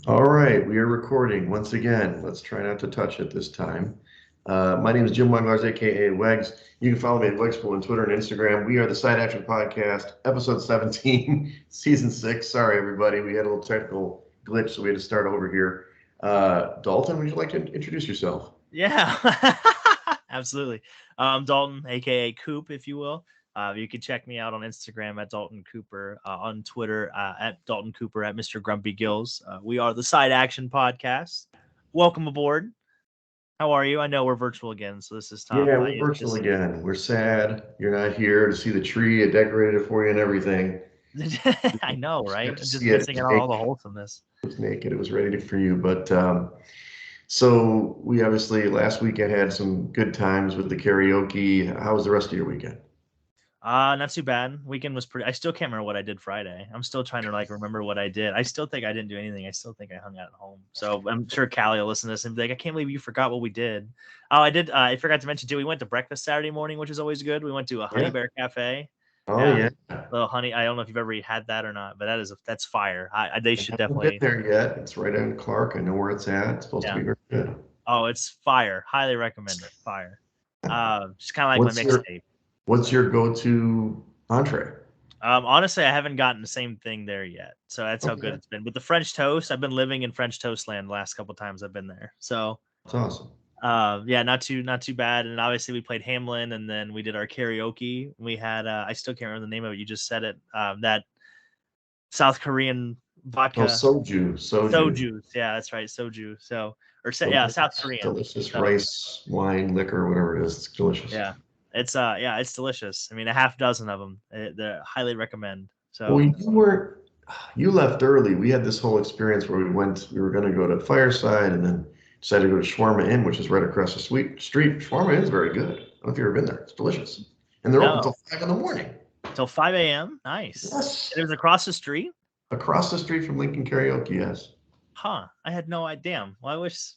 All right, we are recording once again. Let's try not to touch it this time. My name is Jim Wangars, aka Wegs. You can follow me at Wegspool on Twitter and Instagram. We are the Side Action Podcast, episode 17, season 6. Sorry, everybody. We had a little technical glitch, so we had to start over here. Dalton, would you like to introduce yourself? Yeah, absolutely. Dalton, aka Coop, if you will. You can check me out on Instagram at Dalton Cooper, on Twitter at Dalton Cooper, at Mr. Grumpy Gills. We are the Side Action Podcast. Welcome aboard. How are you? I know we're virtual again, so this is tough. Yeah, we're virtual again. We're sad you're not here to see the tree. I decorated it for you and everything. I know, Just right? got to Just see it. It missing was out on all the naked. wholesomeness. It was naked. It was ready for you. So we obviously last weekend had some good times with the karaoke. How was the rest of your weekend? Not too bad. Weekend was pretty. I still can't remember what I did Friday. I'm still trying to like remember what I did. I still think I didn't do anything. I still think I hung out at home. So I'm sure Callie will listen to this and be like, I can't believe you forgot what we did. Oh, I did. I forgot to mention too. We went to breakfast Saturday morning, which is always good. We went to a Honey Yeah. Bear Cafe. Oh Yeah, yeah. little honey. I don't know if you've ever had that or not, but that's fire. They I should haven't been definitely. there yet. It's right on Clark. I know where it's at. It's supposed to Yeah. be very good. Oh, it's fire. Highly recommend it. Fire. Just kind of like my What's your mixtape. what's your go-to entree? Honestly, I haven't gotten the same thing there yet, so that's how good Okay. it's been. With the French toast, I've been living in French toast land the last couple times I've been there. So, That's awesome. yeah, not too bad. And obviously, we played Hamlin, and then we did our karaoke. We had I still can't remember the name of it. You just said it. That South Korean Oh, vodka soju. soju. Yeah, that's right, soju. So, yeah, South Delicious, Korean. delicious So rice, wine, liquor, whatever it is. It's delicious. yeah, it's delicious. I mean, a half dozen of them. They highly recommend. Well, So you left early. We had this whole experience where we were going to go to Fireside and then decided to go to Shawarma Inn, which is right across the street. Shawarma Inn is very good. I don't know if you've ever been there. It's delicious. And they're open no. till 5 in the morning. Till 5 a.m. Nice. Yes. It was across the street? Across the street from Lincoln Karaoke, yes. Huh. I had no idea. Well, I wish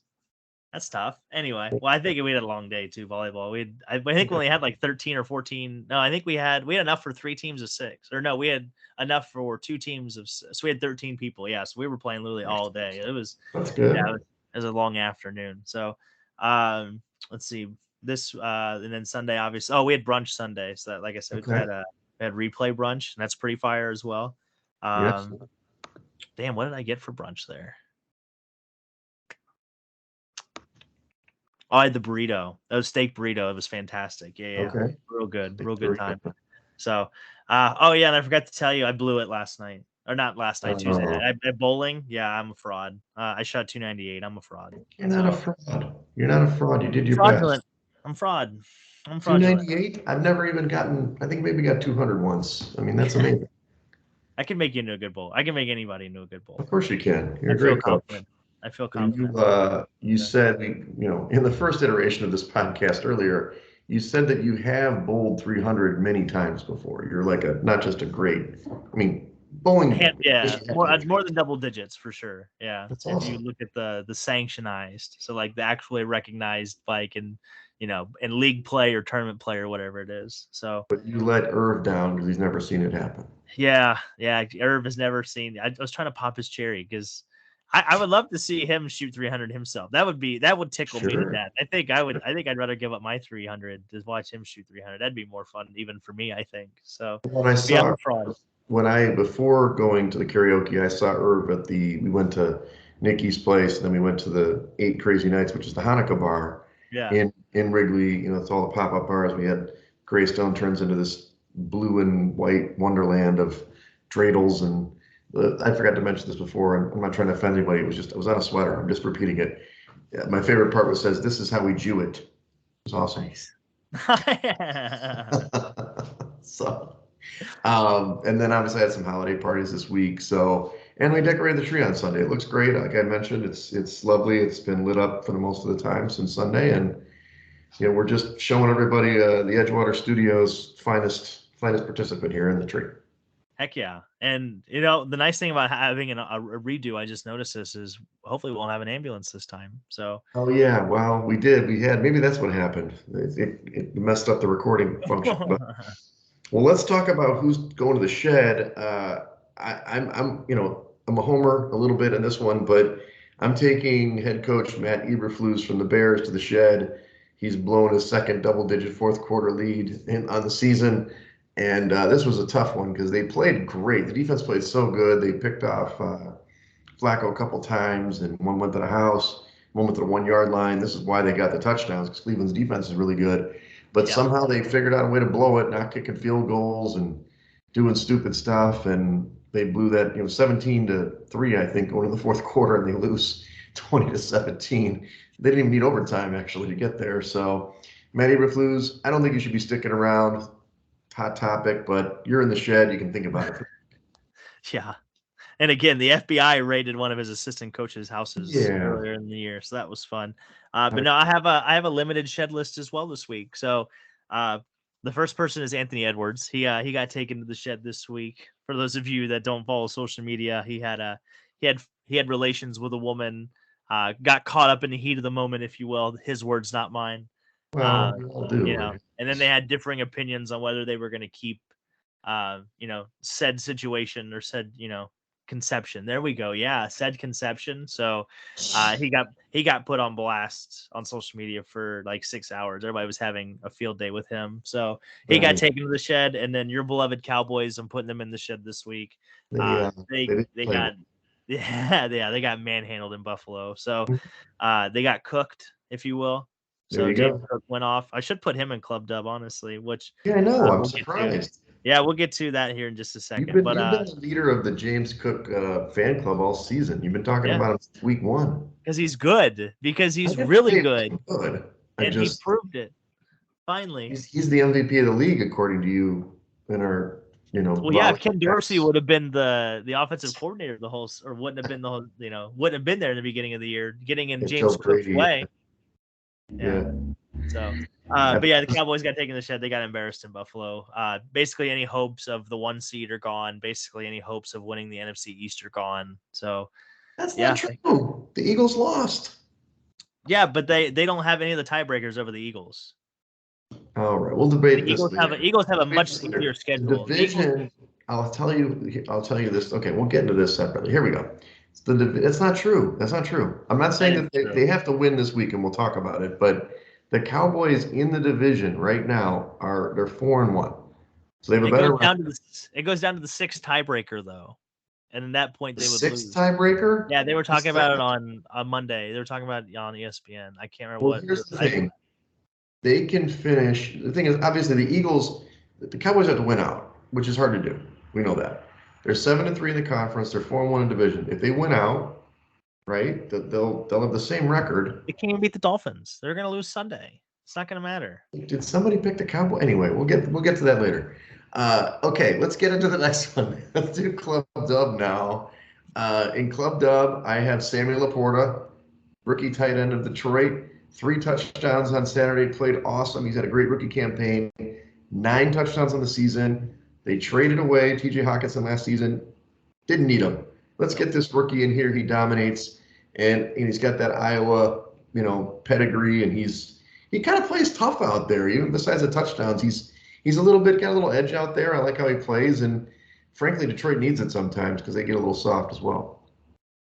that's tough. Anyway, well, I think we had a long day too, volleyball. I think we only had like 13 or 14. No, I think we had enough for 3 teams of 6. Or no, we had enough for 2 teams of 6. So we had 13 people. Yeah, so we were playing literally all day. It was That's yeah, good. it was a long afternoon. So, let's see. This and then Sunday obviously. Oh, we had brunch Sunday. So that, like I said, Okay. we had replay brunch, and that's pretty fire as well. Yes. Um, Damn, what did I get for brunch there? Oh, I had the burrito. That was steak burrito. It was fantastic. Yeah, yeah. Okay. Real Steak good time. burrito. So, oh yeah, and I forgot to tell you, I blew it last night, or not last night, Tuesday Uh, night. I bowling. Yeah, I'm a fraud. I shot 298. I'm a fraud. you're not a So fraud. You're not a fraud. You did your fraudulent. best. I'm fraud. I'm fraudulent. 298? I've never even gotten, I think maybe got 200 once. I mean, that's amazing. I can make you into a good bowl. I can make anybody into a good Of bowl. course you can. You're I a feel great coach. confident. I feel So you confident. you Yeah. said in the first iteration of this podcast earlier, you said that you have bowled 300 many times before. You're like a not just a great, I mean, bowling. Yeah, more than double digits for sure. Yeah, That's if you awesome. look at the sanctionized, so like the actually recognized bike and in league play or tournament play or whatever it is. So But you let Irv down because he's never seen it happen. yeah. Irv has never seen. I was trying to pop his cherry because I would love to see him shoot 300 himself. That would tickle me to Sure. death. I think I would. I think I'd rather give up my 300 to watch him shoot 300. That'd be more fun even for me. I think so. What I But yeah, I'm saw a fraud. before going to the karaoke, I saw Irv we went to Nikki's place, and then we went to the Eight Crazy Nights, which is the Hanukkah bar Yeah. in Wrigley. It's all the pop-up bars. We had Greystone turns into this blue and white wonderland of dreidels and I forgot to mention this before, and I'm not trying to offend anybody. I was on a sweater. I'm just repeating it. Yeah, my favorite part was says, "This is how we Jew it." It was awesome. Nice. So, and then obviously I had some holiday parties this week. So, and we decorated the tree on Sunday. It looks great. Like I mentioned, it's lovely. It's been lit up for the most of the time since Sunday, and we're just showing everybody the Edgewater Studios finest participant here in the tree. Heck yeah. And the nice thing about having a redo, I just noticed this is hopefully we won't have an ambulance this time. So Oh yeah, well we did. We had maybe that's what happened. It messed up the recording function. But well, let's talk about who's going to the shed. I'm I'm a homer a little bit in this one, but I'm taking head coach Matt Eberflus from the Bears to the shed. He's blown his second double-digit fourth quarter lead on the season. And this was a tough one because they played great. The defense played so good. They picked off Flacco a couple times, and one went to the house, one went to the 1 yard line. This is why they got the touchdowns because Cleveland's defense is really good. But Yeah. somehow they figured out a way to blow it, not kicking field goals and doing stupid stuff. And they blew that, 17-3, I think, going to the fourth quarter, and they lose 20-17. They didn't even need overtime actually to get there. So, Matt Eberflus, I don't think you should be sticking around. Hot topic, but you're in the shed. You can think about it. Yeah. And again, the FBI raided one of his assistant coaches' houses Yeah. earlier in the year, so that was fun. But no, I have a limited shed list as well this week. So the first person is Anthony Edwards. He got taken to the shed this week. For those of you that don't follow social media, he had relations with a woman. Got caught up in the heat of the moment, if you will. His words, not mine. Well, we all do, right? And then they had differing opinions on whether they were going to keep, said situation or said, conception. There we go. Yeah, said conception. So he got put on blast on social media for like 6 hours. Everybody was having a field day with him. So he got taken to the shed, and then your beloved Cowboys, I'm putting them in the shed this week. They got they got manhandled in Buffalo. So they got cooked, if you will. So James Cook went off. I should put him in Club Dub, honestly, which I know. I'm surprised. Yeah, we'll get to that here in just a second. You've been the leader of the James Cook fan club all season. You've been talking about him since week 1. Because he's good. Because he's really good. And he proved it. Finally. He's the MVP of the league, according to you, in our, Well, yeah, if Ken Dorsey would have been the offensive coordinator the whole, or wouldn't have been the whole, wouldn't have been there in the beginning of the year, getting in James Cook's way. Yeah. So, but yeah, the Cowboys got taken to the shed. They got embarrassed in Buffalo. Basically, any hopes of the 1 seed are gone. Basically, any hopes of winning the NFC East are gone. So, that's not true. The Eagles lost. Yeah, but they don't have any of the tiebreakers over the Eagles. All right, we'll debate this. Eagles have a much superior schedule. The division. I'll tell you this. Okay, we'll get into this separately. Here we go. It's not true. That's not true. I'm not saying that they have to win this week, and we'll talk about it. But the Cowboys in the division right now they're 4-1, so they have a better. It goes down to the 6th tiebreaker though, and at that point they would lose. 6th tiebreaker. Yeah, they were talking about it on Monday. They were talking about it on ESPN. I can't remember what. Here's the thing. They can finish. The thing is, obviously, the Cowboys have to win out, which is hard to do. We know that. They're 7-3 in the conference. They're 4-1 in division. If they win out, right, they'll have the same record. They can't even beat the Dolphins. They're going to lose Sunday. It's not going to matter. Did somebody pick the Cowboy? Anyway, we'll get to that later. Okay, let's get into the next one. Let's do Club Dub now. In Club Dub, I have Samuel Laporta, rookie tight end of Detroit. 3 touchdowns on Saturday, played awesome. He's had a great rookie campaign. 9 touchdowns on the season. They traded away T.J. Hockenson last season. Didn't need him. Let's get this rookie in here. He dominates, and he's got that Iowa, pedigree, and he kind of plays tough out there. Even besides the touchdowns, he's a little bit got a little edge out there. I like how he plays, and frankly, Detroit needs it sometimes because they get a little soft as well.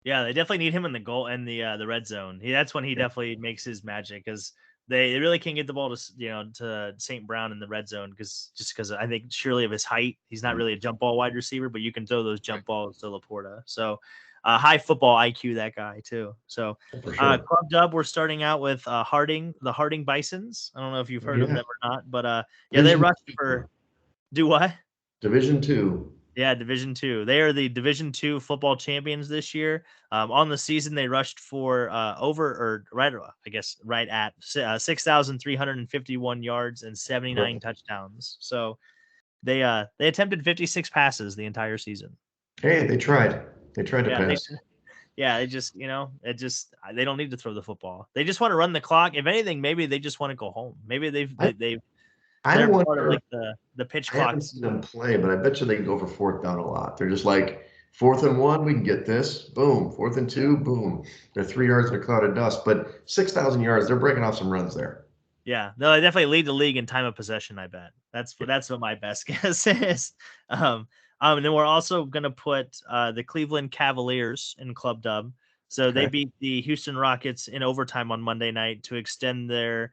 Yeah, they definitely need him in the goal and the red zone. That's when he definitely makes his magic, because they really can't get the ball to St. Brown in the red zone because I think surely of his height, he's not really a jump ball wide receiver, but you can throw those jump balls to Laporta. So high football IQ, that guy too. So Club Dub, we're starting out with the Harding Bisons. I don't know if you've heard of them or not, but they rushed for do what? Division 2. Yeah, Division 2. They are the Division 2 football champions this year. On the season, they rushed for right at 6,351 yards and 79 touchdowns. So they attempted 56 passes the entire season. Hey, they tried. They tried to pass. They don't need to throw the football. They just want to run the clock. If anything, maybe they just want to go home. Maybe I wonder, like the pitch clock. I haven't seen them play, but I bet you they can go for 4th down a lot. They're just like 4th and 1, we can get this. Boom. 4th and 2, boom. They're 3 yards in a cloud of dust, but 6,000 yards. They're breaking off some runs there. Yeah, no, they definitely lead the league in time of possession. I bet that's what my best guess is. And then we're also going to put the Cleveland Cavaliers in Club Dub. So they Okay. beat the Houston Rockets in overtime on Monday night to extend their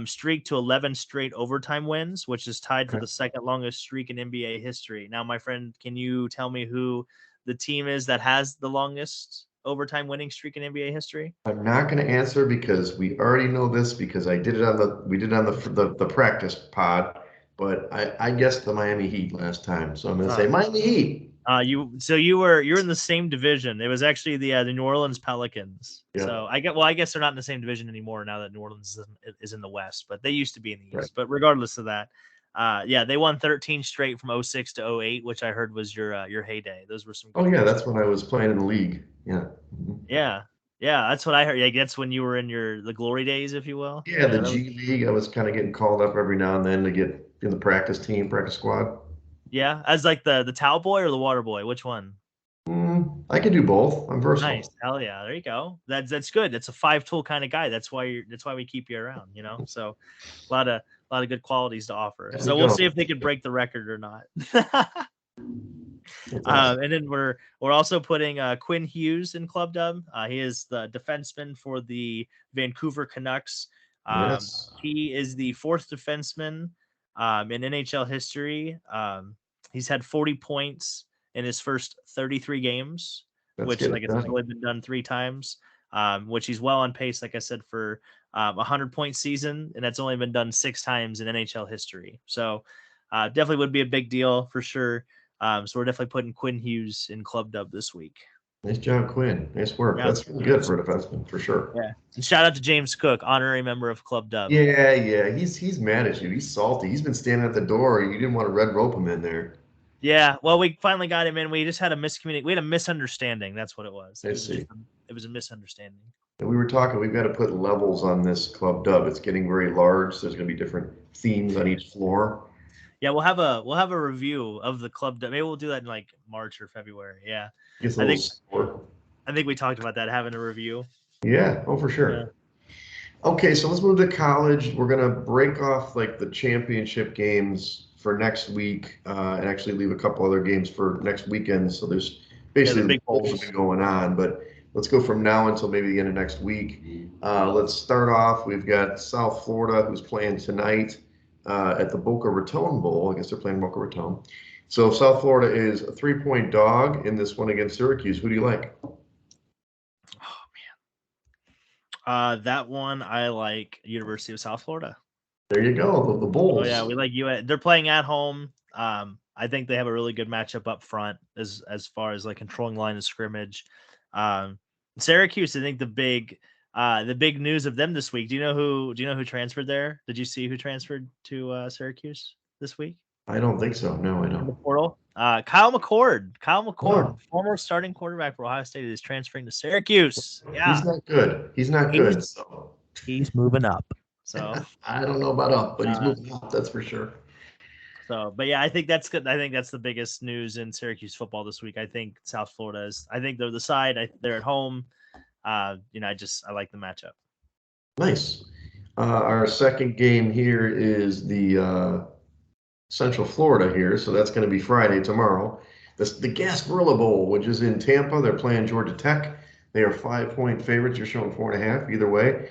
streak to 11 straight overtime wins, which is tied for Okay. the second longest streak in NBA history. Now, my friend, can you tell me who the team is that has the longest overtime winning streak in NBA history? I'm not going to answer because we already know this because we did it on the practice pod, but I guessed the Miami Heat last time, so I'm going to say Miami Heat. You're in the same division. It was actually the New Orleans Pelicans. Yeah, So I guess they're not in the same division anymore now that New Orleans is in the West, but they used to be in the right. East. But regardless of that, yeah, they won 13 straight from 06 to 08, which I heard was your heyday. Those were some Oh good yeah, years. that's when I was playing in the league. Yeah. Mhm. Yeah, yeah, that's what I heard. Yeah, that's when you were in the glory days, if you will. Yeah, the Yeah, that was, G League. I was kind of getting called up every now and then to get in the practice team, practice squad. yeah, as like the towel boy or the water boy. Which one? I can do both. I'm Nice. versatile. Hell yeah. There you go. That's good. That's a five tool kind of guy. That's why we keep you around, you know? So a lot of good qualities to offer. There we So we'll see go. if they can break the record or not. That's awesome. And then we're also putting Quinn Hughes in Club Dub. He is the defenseman for the Vancouver Canucks. Yes, He is the fourth defenseman in NHL history. He's had 40 points in his first 33 games, let's which, get like it I said, done. only been done 3 times. Which he's well on pace, like I said, for a 100-point season, and that's only been done 6 times in NHL history. So definitely would be a big deal for sure. So we're definitely putting Quinn Hughes in Club Dub this week. Nice job, Quinn. Nice work. Yeah, That's really good for a defenseman, for sure. yeah. And shout out to James Cook, honorary member of Club Dub. Yeah, yeah. He's mad at you. He's salty. He's been standing at the door. You didn't want to red rope him in there. Yeah, well, we finally got him in. We just had a We had a misunderstanding. That's what it was. I see. It was a misunderstanding. And we were talking, we've got to put levels on this club dub. It's getting very large. So there's going to be different themes on each floor. Yeah, we'll have a review of the Club Dub. Maybe we'll do that in like March or February. Yeah, Gets a I little think sore. I think we talked about that having a review. Yeah, oh, for Yeah. sure. Okay, so let's move to college. We're gonna break off like the championship games for next week, and actually leave a couple other games for next weekend. So there's Yeah, the basically the big bowls have bowls. been going on, but let's go from now until maybe the end of next week. Let's start off. We've got South Florida who's playing tonight at the Boca Raton Bowl. I guess they're playing Boca Raton. So South Florida is a 3-point dog in this one against Syracuse. Who do you like? That one I like University of South Florida. There you go, the Oh yeah, Bulls. we like you. They're playing at home. I think they have a really good matchup up front as far as like controlling line of scrimmage. Um, Syracuse, I think the big news of them this week. Do you know who transferred there? Did you see who transferred to Syracuse this week I don't think so. No, I in the don't. portal? Kyle McCord. Kyle McCord, Oh, former starting quarterback for Ohio State, is transferring to Syracuse. Yeah, he's not good. He's not good. he's So he's moving up. So I don't know about up, but he's uh, moving up. That's for sure. but yeah, I think that's good. I think that's the biggest news in Syracuse football this week. I think South Florida is. I think they're the side. They're at home. I like the matchup. Nice. Our second game here is the Central Florida here, so that's going to be Friday tomorrow. The Gasparilla Bowl, which is in Tampa. They're playing Georgia Tech. They are 5-point favorites. You're showing 4.5. Either way,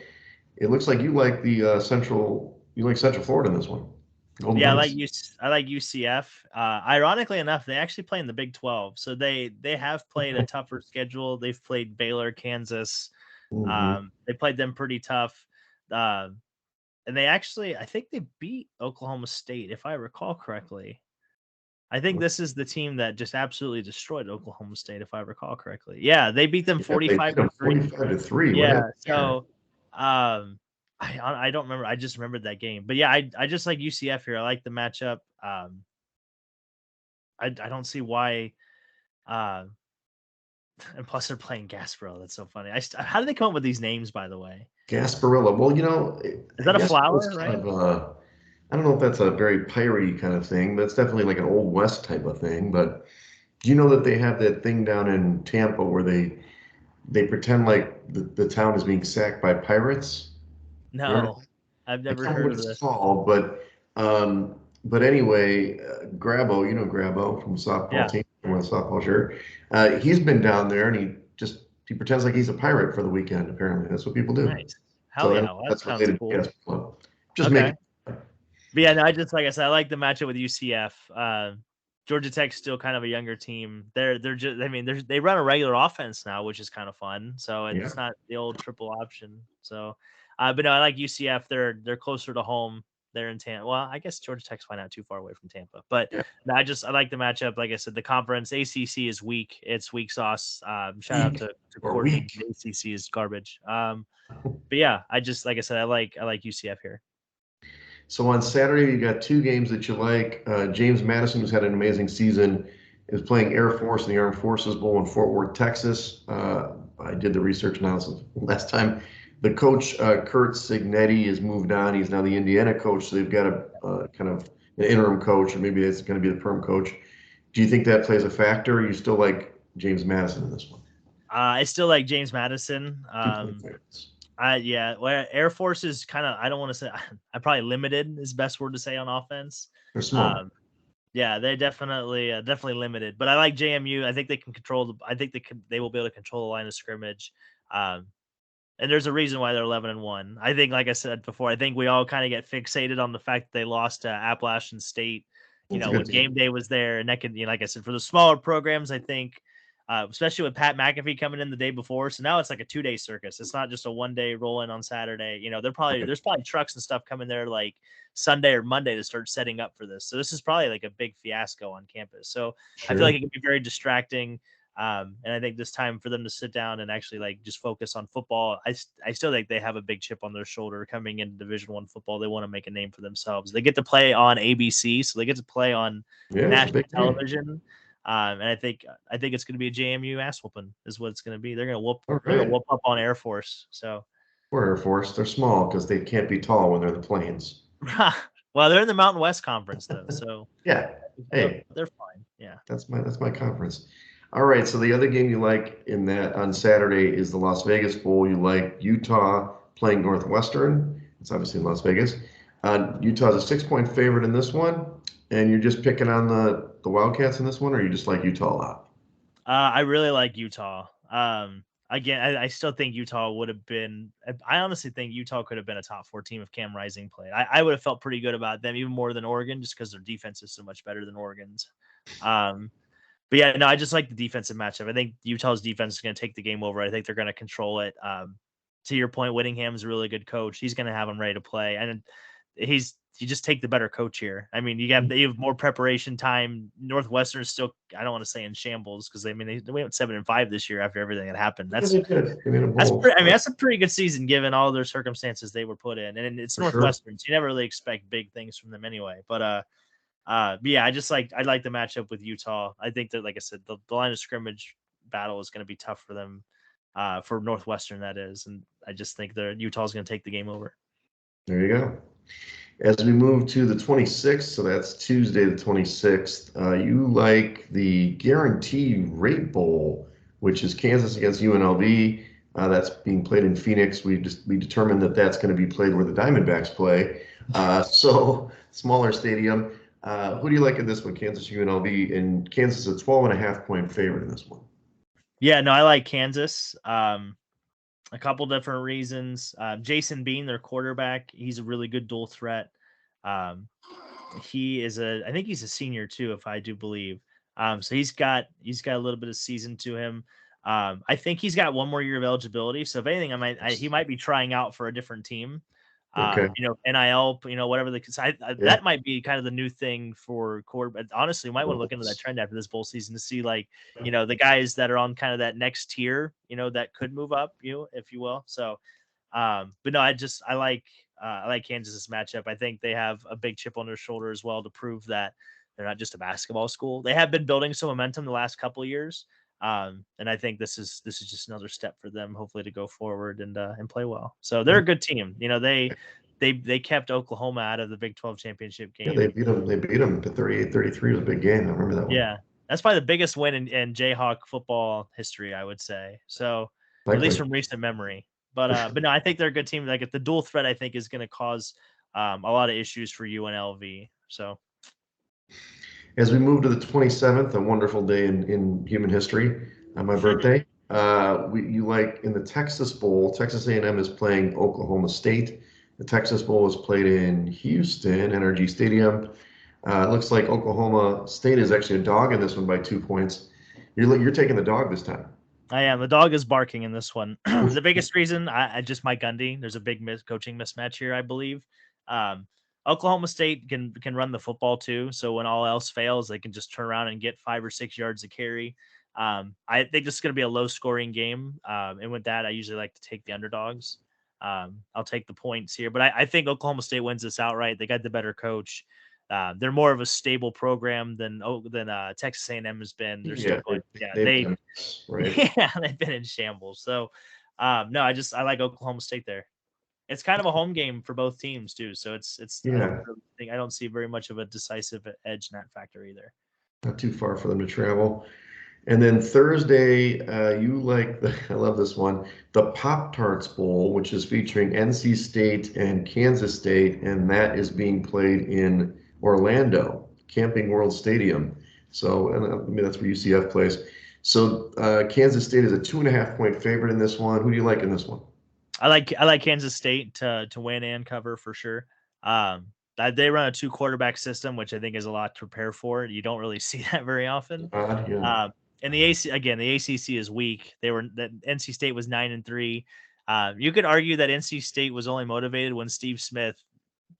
it looks like you like the Central. You like Central Florida in this one. Golden Yeah, Knights. I like UCF. Ironically enough, they actually play in the Big 12, so they have played a tougher schedule. They've played Baylor, Kansas. Hmm. They played them pretty tough. Uh, and I think they beat Oklahoma State, if I recall correctly. I think this is the team that just absolutely destroyed Oklahoma State, if I recall correctly. Yeah, they beat them Yeah, they beat 45 to them 3. 45-3. What Yeah, happened there? so I don't remember. I just remembered that game. But yeah, I just like UCF here. I like the matchup. I don't see why. Uh, and plus they're playing Gasparilla. That's so funny. How do they come up with these names, by the way? Gasparilla. Well, Is that a Gasparilla's flower, kind right? of I don't know if that's a very piratey kind of thing, but it's definitely like an old west type of thing. But do you know that they have that thing down in Tampa where they pretend like the town is being sacked by pirates? You ever No, I've I never can't remember heard what of it's this. called, but But anyway, Grabo, you know Grabo from the softball Yeah, team, from a softball shirt. He's been down there and he pretends like he's a pirate for the weekend. Apparently, that's what people do. nice. Hell So I yeah, don't know well, if that that's sounds related to cool. Casper Club. Just Okay. making. But yeah, no, I just like I said, I like the matchup with UCF. Georgia Tech's still kind of a younger team. They're just I mean they run a regular offense now, which is kind of fun. So Yeah, it's not the old triple option. So, but no, I like UCF. They're closer to home. They're in Tampa. Well, I guess Georgia Tech's probably not too far away from Tampa. But yeah. no, I like the matchup. Like I said, the conference ACC is weak. It's weak sauce. Shout out Weak to or Courtney. weak. The ACC is garbage. But yeah, I just like I said, I like UCF here. So on Saturday, you got two games that you like. James Madison, who's had an amazing season, is playing Air Force in the Armed Forces Bowl in Fort Worth, Texas. I did the research analysis last time. The coach, Kurt Signetti, has moved on. He's now the Indiana coach. So they've got a kind of an interim coach, or maybe it's going to be the perm coach. Do you think that plays a factor? Or you still like James Madison in this one? I still like James Madison. 2 point favorites. Yeah, well, Air Force is kind of I don't want to say I probably limited is the best word to say on offense. They're small. Um, yeah, they're definitely limited. But I like JMU. I think they can control I think they will be able to control the line of scrimmage. Um, and there's a reason why they're 11-1. I think, like I said before, I think we all kind of get fixated on the fact that they lost to Appalachian State. That's a When good game team. day was there, and that could, like I said, for the smaller programs, I think, especially with Pat McAfee coming in the day before, so now it's like a 2-day circus. It's not just a 1 day roll in on Saturday. Right. There's probably trucks and stuff coming there like Sunday or Monday to start setting up for this. So this is probably like a big fiasco on campus. So I feel like Sure. it can be very distracting. And I think this time for them to sit down and actually like just focus on football, I still think they have a big chip on their shoulder coming into Division 1 football. They want to make a name for themselves. They get to play on ABC, so they get to play on Yeah, it's a national big game. television. And I think it's going to be a JMU ass whooping is what it's going to be. All They're going to right. whoop up on Air Force. So Or Air Force. They're small because they can't be tall when they're the planes. well, they're in the Mountain West Conference though, so Yeah. Hey, they're fine. Yeah. that's my conference. All right. So the other game you like in that on Saturday is the Las Vegas Bowl. You like Utah playing Northwestern. It's obviously in Las Vegas. Utah's a 6 point favorite in this one, and you're just picking on the Wildcats in this one, or you just like Utah a lot? I really like Utah. Again, I still think Utah would have been. I honestly think Utah could have been a top 4 team if Cam Rising played. I would have felt pretty good about them, even more than Oregon, just because their defense is so much better than Oregon's. Um, but yeah, no, I just like the defensive matchup. I think Utah's defense is going to take the game over. I think they're going to control it. To your point, Whittingham's a really good coach. He's going to have them ready to play, and you just take the better coach here. I mean, you have more preparation time. Northwestern is still, I don't want to say in shambles because they went 7-5 this year after everything that happened. Yeah, they did. They made a bowl. I mean, that's a pretty good season given all their circumstances they were put in, and it's For sure. Northwestern, so you never really expect big things from them anyway. But yeah, I like the matchup with Utah. I think that, like I said, the line of scrimmage battle is going to be tough for them, for Northwestern that is, and I just think Utah's going to take the game over. There you go. As we move to the 26th, so that's Tuesday the 26th, you like the Guarantee Rate Bowl, which is Kansas against UNLV. That's being played in Phoenix. We determined that that's going to be played where the Diamondbacks play. So smaller stadium. Who do you like in this one, Kansas UNLV? And Kansas is a 12.5 point favorite in this one. Yeah, no, I like Kansas. A couple different reasons. Jason Bean, their quarterback, he's a really good dual threat. Um, I think he's a senior too, if I do believe. So he's got a little bit of season to him. I think he's got one more year of eligibility. So if anything, he might be trying out for a different team. Okay. NIL, whatever Yeah. that might be kind of the new thing for core. But honestly, you might want to look into that trend after this bowl season to see like, the guys that are on kind of that next tier, that could move up, if you will. So, but no, I like Kansas's matchup. I think they have a big chip on their shoulder as well to prove that they're not just a basketball school. They have been building some momentum the last couple of years. And I think this is just another step for them, hopefully, to go forward and play well. So they're a good team. They kept Oklahoma out of the Big 12 championship Yeah, game. they beat them. They beat them 38-33. It was a big game. I remember that one. Yeah, that's probably the biggest win in Jayhawk football history, I would say. So, or at least Likely. from recent memory. But no, I think they're a good team. Like, if the dual threat, I think, is going to cause a lot of issues for UNLV. So As we move to the 27th, a wonderful day in human history, on my birthday, you like in the Texas Bowl, Texas A&M is playing Oklahoma State. The Texas Bowl is played in Houston, NRG Stadium. It looks like Oklahoma State is actually a dog in this one by 2 points. You're taking the dog this time. I am. The dog is barking in this one. The biggest reason, I just Mike Gundy. There's a big coaching mismatch here, I believe. Um, Oklahoma State can run the football too. So when all else fails, they can just turn around and get 5 or 6 yards of carry. I think this is going to be a low scoring game. And with that, I usually like to take the underdogs. I'll take the points here, but I think Oklahoma State wins this outright. They got the better coach. They're more of a stable program than Texas A&M has been. They're still Yeah, going. Yeah, they've been, right? yeah, they've been in shambles. So, no, I like Oklahoma State there. It's kind of a home game for both teams too. So it's Yeah, I don't see very much of a decisive edge in that factor either. not too far for them to travel. And then Thursday, you like I love this one, the Pop-Tarts Bowl, which is featuring NC State and Kansas State, and that is being played in Orlando, Camping World Stadium. So, and I mean, that's where UCF plays. So, Kansas State is a 2.5 point favorite in this one. Who do you like in this one? I like Kansas State to win and cover for sure. They run a 2 quarterback system, which I think is a lot to prepare for. You don't really see that very often. Yeah. And the ACC is weak. That NC State was 9-3. You could argue that NC State was only motivated when Steve Smith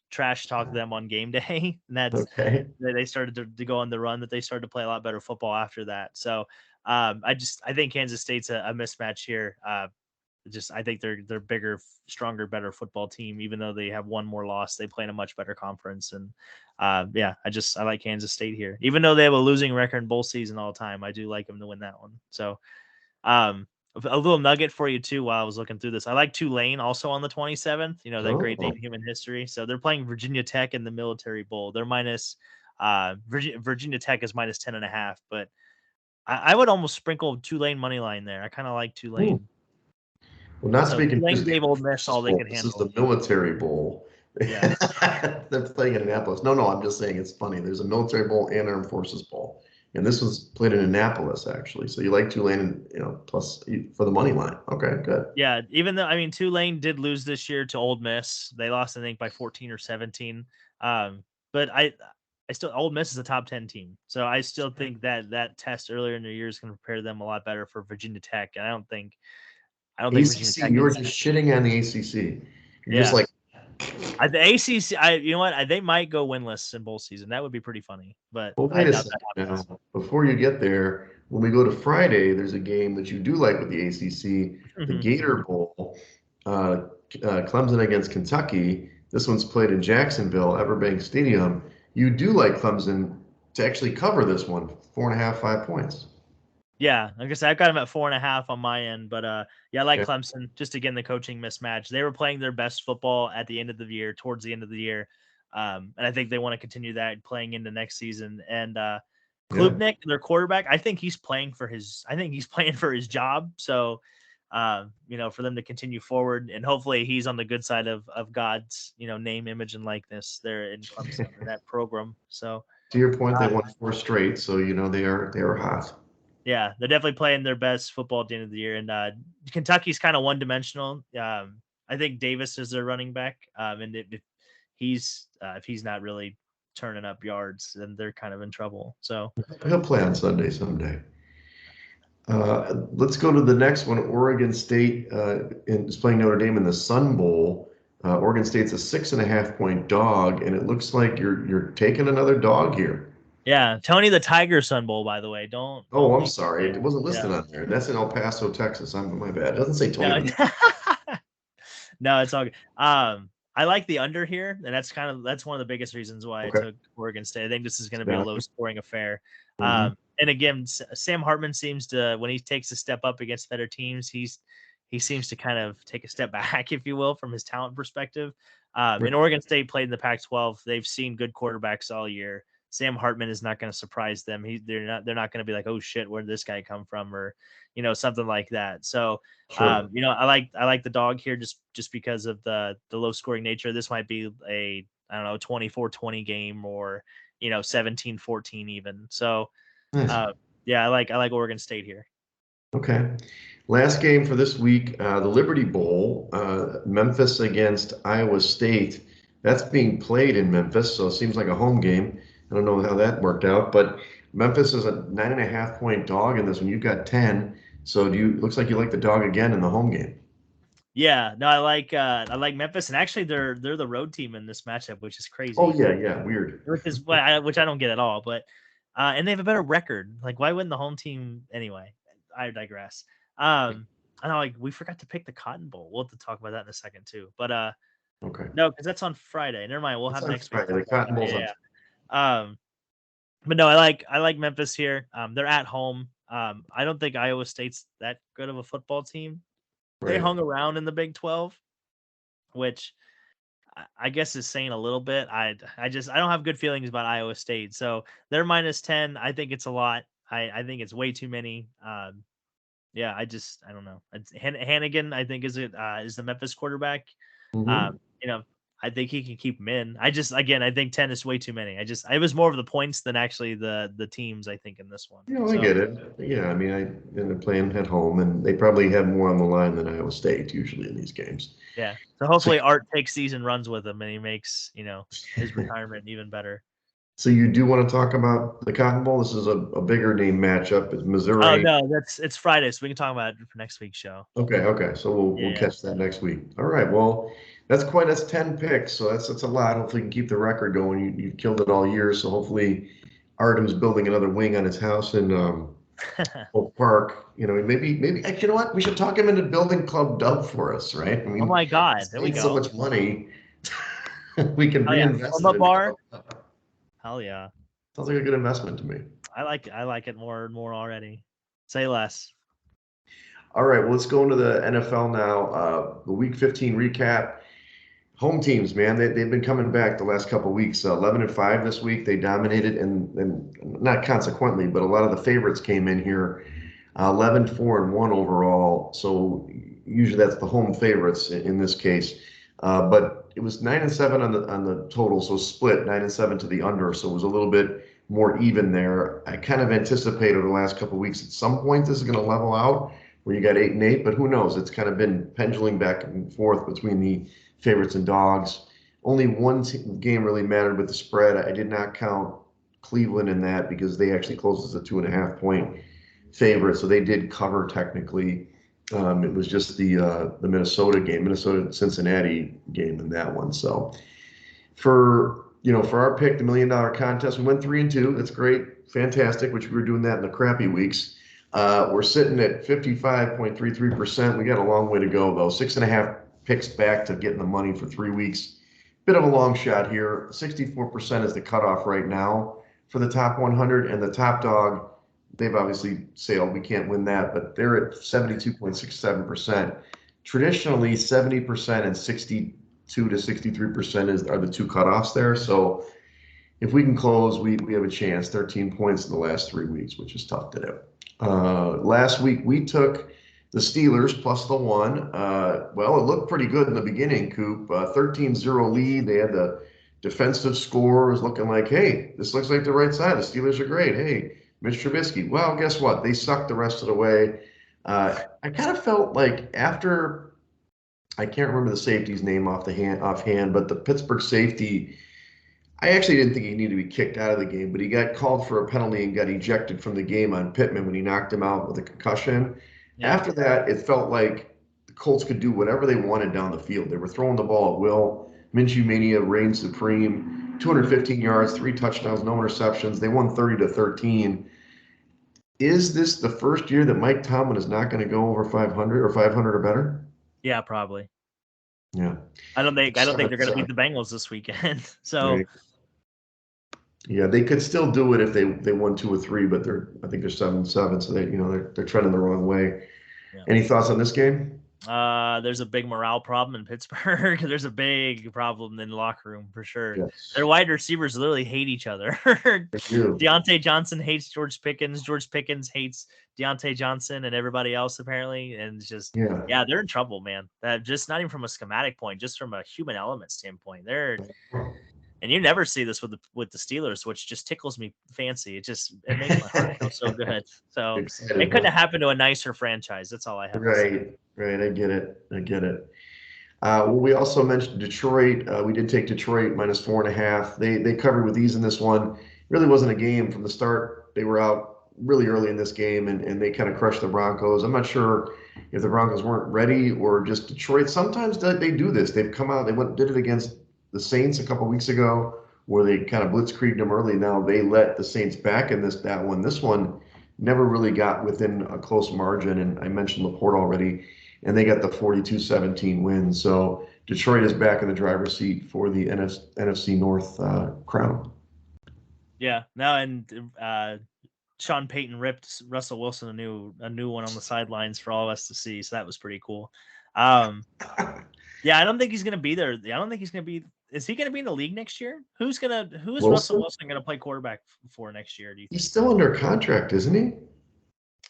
trash talked them on game day, and Okay. they started to go on the run. That they started to play a lot better football after that. So I think Kansas State's a mismatch here. I think they're bigger, stronger, better football team. Even though they have one more loss, they play in a much better conference. And yeah, I like Kansas State here. Even though they have a losing record in bowl season all the time, I do like them to win that one. So a little nugget for you too. While I was looking through this, I like Tulane also on the 27th. You know, that great day Oh, in human history. So they're playing Virginia Tech in the Military Bowl. They're minus Virginia Tech is minus 10.5, but I would almost sprinkle Tulane money line there. I kind of like hmm. Tulane. Well, not to So be Tulane confused with gave Old the Miss Texas all they Bowl. could This is handle. the Military Bowl. Yeah. They're playing in Annapolis. No, I'm just saying it's funny. There's a Military Bowl and Armed Forces Bowl, and this was played in Annapolis actually. So you like Tulane, plus for the money line. Okay, good. Yeah. Even though, I mean, Tulane did lose this year to Old Miss. They lost, I think, by 14 or 17. But I still, Old Miss is a top 10 team. So I still think that test earlier in the year is going to prepare them a lot better for Virginia Tech. And I don't think Virginia ACC, Tech you were is. just shitting on the ACC. You're just Yeah. like, The ACC, you know what? They might go winless in bowl season. That would be pretty funny, but well, I wait a doubt that second happens. now. Before you get there, when we go to Friday, there's a game that you do like with the ACC, the Gator Bowl, uh, Clemson against Kentucky. This one's played in Jacksonville, Everbank Stadium. You do like Clemson to actually cover this one, 4.5, 5 points. Yeah, like I said, I've got them at 4.5 on my end, but yeah, I like Okay, Clemson. Just again, the coaching mismatch. They were playing their best football at the end of the year, towards the end of the year, and I think they want to continue that playing into next season. And yeah, Klubnik, their quarterback, I think he's playing for his. I think he's playing for his job. So, for them to continue forward, and hopefully he's on the good side of God's, name, image, and likeness there in Clemson in that program. So. to your point, they uh, won four straight, so they are hot. Yeah, they're definitely playing their best football at the end of the year, and Kentucky's kind of one dimensional. I think Davis is their running back, and if he's not really turning up yards, then they're kind of in trouble. So He'll play on Sunday someday. Let's go to the next one. Oregon State is playing Notre Dame in the Sun Bowl. Oregon State's a 6.5 point dog, and it looks like you're taking another dog here. yeah, Tony the Tiger Sun Bowl, by the way. Don't Oh, I'm think sorry, it wasn't yeah listed on there. That's in El Paso, Texas. I'm my bad. It doesn't say Tony no the. no, it's all good. I like the under here, and that's one of the biggest reasons why I Okay. took Oregon State. I think this is going to be a low Value. scoring affair. Mhm. And again, Sam Hartman seems to, when he takes a step up against better teams, he seems to kind of take a step back, if you will, from his talent perspective. Right. And Oregon State played in the Pac-12. They've seen good quarterbacks all year. Sam Hartman is not going to surprise them. They're not going to be like, oh shit, where did this guy come from, or something like that. So Sure. I like the dog here just because of the low scoring nature. This might be a, I don't know, 24-20 game, or 17-14 even. So Nice. yeah, I like Oregon State here. Okay. Last game for this week, the Liberty Bowl, Memphis against Iowa State. That's being played in Memphis, so it seems like a home game. I don't know how that worked out, but Memphis is a 9.5 point dog in this one. You've got 10. So looks like you like the dog again in the home game. Yeah, no, I like Memphis, and actually they're the road team in this matchup, which is Oh crazy. yeah, weird. Which I don't get at all. But and they have a better record. Like, why wouldn't the home team anyway? I digress. I know, like, we forgot to pick the Cotton Bowl. We'll have to talk about that in a second too. But Okay. no, because that's on Friday. Never mind. We'll It's have on next week. Friday. The Cotton Bowl's on. Yeah. But no, I like Memphis here. They're at home. I don't think Iowa State's that good of a football team. They Right. hung around in the Big 12, which I guess is saying a little bit. I don't have good feelings about Iowa State. So they're -10. I think it's a lot. I think it's way too many. Yeah, I don't know. Hannigan, I think, is the Memphis quarterback. Mhm. You know, I think he can keep them in. Again, I think 10 is way too many. It was more of the points than actually the teams, I think, in this one. I get it. Yeah, I mean, and they're playing at home, and they probably have more on the line than Iowa State usually in these games. Yeah. So So, hopefully Art takes season runs with him and he makes, his retirement even better. so you do want to talk about the Cotton Bowl? This is a bigger name matchup. It's Oh Missouri. no, it's Friday, so we can talk about it for next week's show. Okay. So we'll Yeah. catch that next week. All right. Well, that's 10 picks, so that's a lot. Hopefully, you can keep the record going. You've killed it all year, so hopefully, Artem's building another wing on his house in Oak Park. Maybe you know what? We should talk him into building Club Dub for us, right? I Oh mean, my God, he's there we made so go. much money. We can Oh yeah, reinvest it warm-up in bar. Club Dub. Hell yeah, Sounds like a good investment to me. I like it more and more already. Say less. All right, well, let's go into the NFL now. The Week 15 recap. Home teams, man, they've been coming back the last couple of weeks. 11-5 this week. They dominated, and not consequently, but a lot of the favorites came in here. 11-4-1 overall. So usually that's the home favorites in this case. But it was 9-7 on the total, so split 9-7 to the under. So it was a little bit more even there. I kind of anticipated over the last couple of weeks at some point this is going to level out where you got 8-8, but who knows? It's kind of been pendulum back and forth between the favorites and dogs. Only one game really mattered with the spread. I did not count Cleveland in that because they actually closed as a 2.5 point favorite, so they did cover technically. It was just the Minnesota game, Minnesota Cincinnati game in that one. So for our pick, the $1 million contest, we went 3-2. That's great, fantastic. Which we were doing that in the crappy weeks. We're sitting at 55.33%. We got a long way to go though. 6.5 picks back to getting the money for 3 weeks. Bit of a long shot here. 64% is the cutoff right now for the top 100, and the top dog, they've obviously sailed. We can't win that, but they're at 72.67%. Traditionally, 70% and 62 to 63% are the two cutoffs there. So if we can close, we have a chance. 13 points in the last 3 weeks, which is tough to do. Last week we took the Steelers plus the 1. Well, it looked pretty good in the beginning, Coop. 13-0 lead. They had the defensive score. It was looking like, hey, this looks like the right side. The Steelers are great. Hey, Mitch Trubisky. Well, guess what? They sucked the rest of the way. I kind of felt like after, I can't remember the safety's name offhand, but the Pittsburgh safety, I actually didn't think he needed to be kicked out of the game, but he got called for a penalty and got ejected from the game on Pittman when he knocked him out with a concussion. Yeah. After that, it felt like the Colts could do whatever they wanted down the field. They were throwing the ball at will. Minshew Mania reigned supreme. 215 yards, 3 touchdowns, no interceptions. They won 30-13. Is this the first year that Mike Tomlin is not going to go over 500 or 500 or better? Yeah, probably. Yeah. I don't think they're going to beat the Bengals this weekend. So right. Yeah, they could still do it if they won 2 or 3, but I think they're 7-7, so they're trending the wrong way. Yeah. Any thoughts on this game? There's a big morale problem in Pittsburgh. There's a big problem in the locker room for sure. Yes. Their wide receivers literally hate each other. Deontay Johnson hates George Pickens. George Pickens hates Deontay Johnson and everybody else apparently. And it's just yeah, they're in trouble, man. Just not even from a schematic point, just from a human element standpoint. And you never see this with the Steelers, which just tickles me fancy. It makes my heart feel so good. So Excited it couldn't about have happened to a nicer franchise. That's all I have to say. Right. I get it. Well, we also mentioned Detroit. We did take Detroit minus 4.5. They covered with ease in this one. Really wasn't a game from the start. They were out really early in this game, and they kind of crushed the Broncos. I'm not sure if the Broncos weren't ready or just Detroit. Sometimes they do this. They've come out. Did it against the Saints a couple weeks ago, where they kind of blitzkrieged them early. Now they let the Saints back in that one. This one never really got within a close margin. And I mentioned Laporte already, and they got the 42-17 win. So Detroit is back in the driver's seat for the NFC North crown. Yeah. No, and Sean Payton ripped Russell Wilson a new one on the sidelines for all of us to see. So that was pretty cool. Yeah, I don't think he's gonna be there. I don't think he's gonna be. Is he gonna be in the league next year? Who is Russell Wilson gonna play quarterback for next year? Do you think? He's still under contract, isn't he?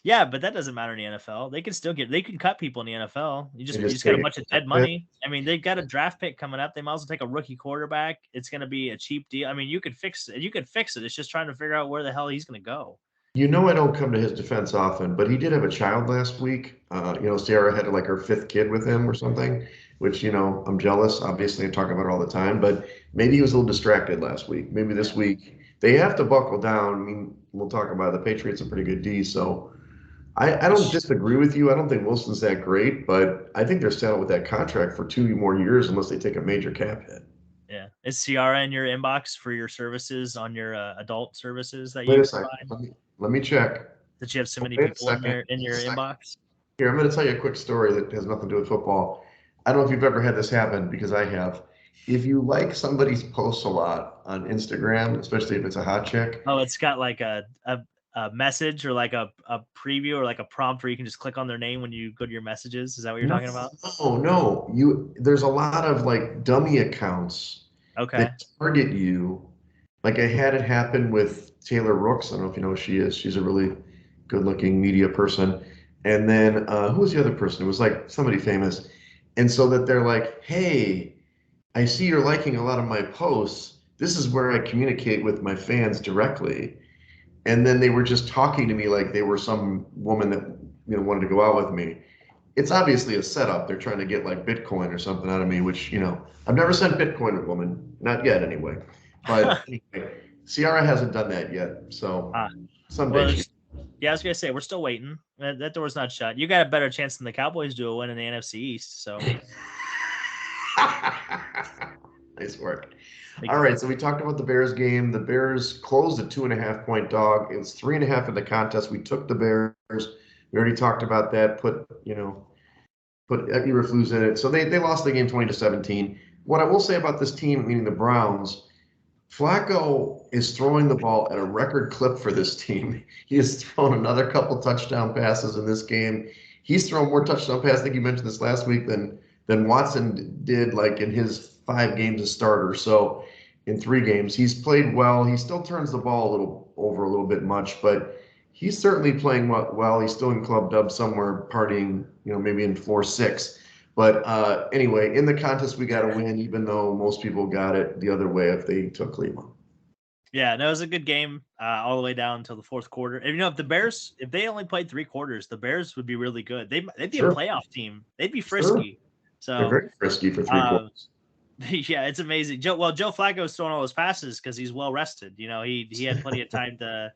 Yeah, but that doesn't matter in the NFL. They can cut people in the NFL. You just got a bunch of dead money. I mean, they've got a draft pick coming up. They might as well take a rookie quarterback. It's going to be a cheap deal. I mean, you could fix it. It's just trying to figure out where the hell he's going to go. I don't come to his defense often, but he did have a child last week. Sarah had like her 5th kid with him or something, which, I'm jealous. Obviously, I talk about it all the time, but maybe he was a little distracted last week. Maybe this week they have to buckle down. I mean, we'll talk about it. The Patriots are pretty good D, so I don't disagree with you. I don't think Wilson's that great, but I think they're settled with that contract for 2 more years unless they take a major cap hit. Yeah. Is Ciara in your inbox for your services on your adult services that Wait you a second. provide? Let me check. Did you have so many people in your inbox? Here, I'm going to tell you a quick story that has nothing to do with football. I don't know if you've ever had this happen, because I have. If you like somebody's posts a lot on Instagram, especially if it's a hot chick. Oh, it's got like a message or like a preview or like a prompt where you can just click on their name when you go to your messages. Is that what you're talking about? Oh, no. There's a lot of like dummy accounts that target you. Like I had it happen with Taylor Rooks. I don't know if you know who she is. She's a really good-looking media person. And then who was the other person? It was like somebody famous. And so that they're like, hey, I see you're liking a lot of my posts. This is where I communicate with my fans directly. And then they were just talking to me like they were some woman that wanted to go out with me. It's obviously a setup. They're trying to get like Bitcoin or something out of me, which I've never sent Bitcoin to a woman, not yet anyway. But anyway, Ciara hasn't done that yet, so someday. Well, yeah, I was gonna say we're still waiting. That door's not shut. You got a better chance than the Cowboys do a win in the NFC East. So nice work. All right, so we talked about the Bears game. The Bears closed a 2.5-point dog. It was 3.5 in the contest. We took the Bears. We already talked about that. Put Eberflus in it. So they lost the game 20-17. What I will say about this team, meaning the Browns, Flacco is throwing the ball at a record clip for this team. He has thrown another couple touchdown passes in this game. He's thrown more touchdown passes, I think you mentioned this last week, than Watson did like in his 5 games as starter. So in 3 games, he's played well. He still turns the ball a little bit much, but he's certainly playing well. He's still in club dub somewhere partying, maybe in floor 6. But anyway, in the contest, we got to win, even though most people got it the other way if they took Cleveland. Yeah, no, it was a good game all the way down until the 4th quarter. And, if the Bears, if they only played 3 quarters, the Bears would be really good. They'd be a playoff team. They'd be frisky. So they're very frisky for 3 quarters. Yeah, it's amazing. Joe Flacco's throwing all his passes because he's well rested. He had plenty of time to.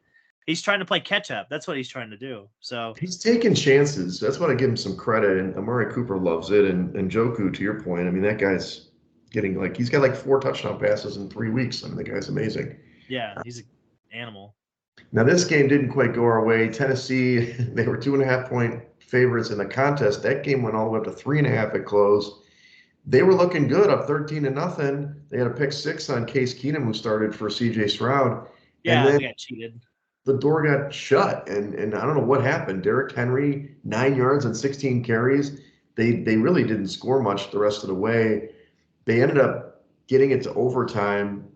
He's trying to play catch up. That's what he's trying to do. So he's taking chances. That's what I give him some credit. And Amari Cooper loves it. And Njoku, to your point, I mean, that guy's getting he's got like 4 touchdown passes in 3 weeks. I mean, the guy's amazing. Yeah, he's an animal. Now, this game didn't quite go our way. Tennessee, they were 2.5-point favorites in the contest. That game went all the way up to 3.5 at close. They were looking good, up 13-0. They had a pick 6 on Case Keenum, who started for C.J. Stroud. Yeah, they got cheated. The door got shut, and I don't know what happened. Derrick Henry, 9 yards and 16 carries. They really didn't score much the rest of the way. They ended up getting it to overtime,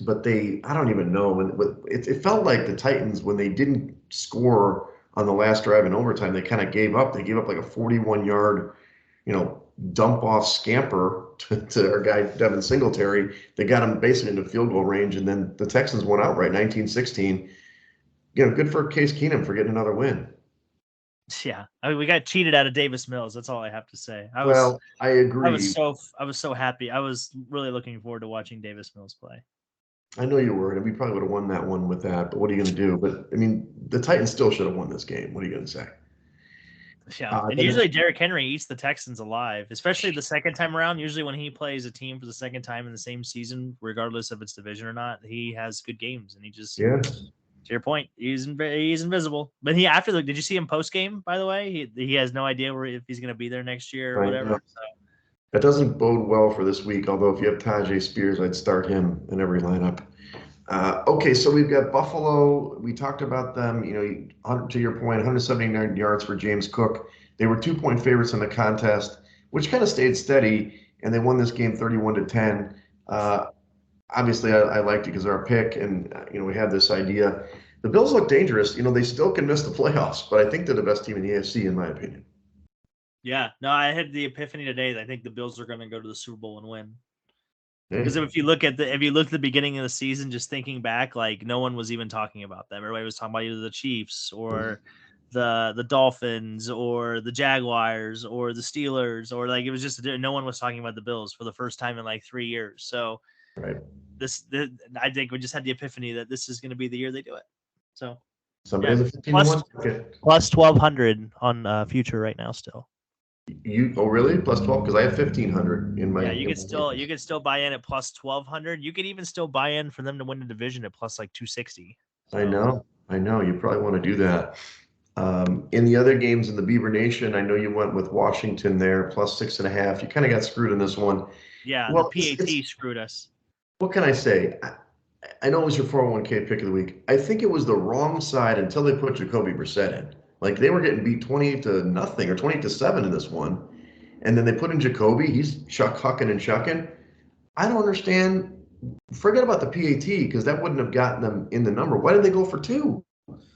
but I don't even know. It felt like the Titans, when they didn't score on the last drive in overtime, they kind of gave up. They gave up like a 41-yard, dump off scamper to our guy Devin Singletary. They got him basically into field goal range, and then the Texans won outright 19-16. Good for Case Keenum for getting another win. Yeah, I mean, we got cheated out of Davis Mills. That's all I have to say. I agree. I was so happy. I was really looking forward to watching Davis Mills play. I know you were, and we probably would have won that one with that. But what are you going to do? But I mean, the Titans still should have won this game. What are you going to say? Yeah, and usually Derrick Henry eats the Texans alive, especially the second time around. Usually when he plays a team for the second time in the same season, regardless of its division or not, he has good games, and he just to your point, he's invisible. But did you see him post game? By the way, he has no idea if he's going to be there next year or whatever. So. That doesn't bode well for this week. Although if you have Tajay Spears, I'd start him in every lineup. Okay, so we've got Buffalo. We talked about them. To your point, 179 yards for James Cook. They were 2-point favorites in the contest, which kind of stayed steady, and they won this game 31-10. Obviously, I liked it because they're our pick, and we had this idea. The Bills look dangerous. They still can miss the playoffs, but I think they're the best team in the AFC, in my opinion. Yeah, no, I had the epiphany today that I think the Bills are going to go to the Super Bowl and win. Because if you look at the beginning of the season, just thinking back, like no one was even talking about them. Everybody was talking about either the Chiefs or the Dolphins or the Jaguars or the Steelers, or like it was just no one was talking about the Bills for the first time in like 3 years. So right. I think we just had the epiphany that this is going to be the year they do it. So somebody has a 15-1 plus 1,200 on future right now still. Really? Plus 12? Because I have 1,500 in my. Yeah, you could still buy in at plus 1,200. You could even still buy in for them to win the division at plus like 260. So. I know. You probably want to do that. In the other games in the Beaver Nation, I know you went with Washington there, plus 6.5. You kind of got screwed in this one. Yeah, well, the PAT screwed us. What can I say? I know it was your 401k pick of the week. I think it was the wrong side until they put Jacoby Brissett in. Like they were getting beat 28-0 or 28-7 in this one. And then they put in Jacoby. He's hucking and shucking. I don't understand. Forget about the PAT because that wouldn't have gotten them in the number. Why did they go for 2?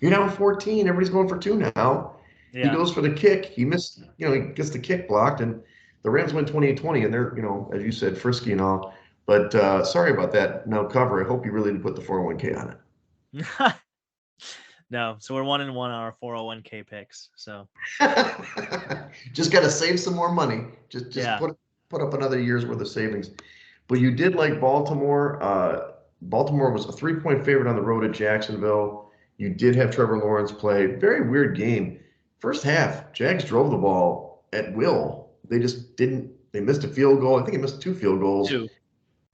You're down 14. Everybody's going for 2 now. Yeah. He goes for the kick. He missed, he gets the kick blocked. And the Rams win 28-20. And they're, as you said, frisky and all. But sorry about that. No cover. I hope you really didn't put the 401k on it. No, so we're 1-1 on our 401k picks. So just got to save some more money. Just put up another year's worth of savings. But you did like Baltimore. Baltimore was a 3-point favorite on the road at Jacksonville. You did have Trevor Lawrence play. Very weird game. First half, Jags drove the ball at will. They just didn't. They missed a field goal. I think they missed 2 field goals. 2.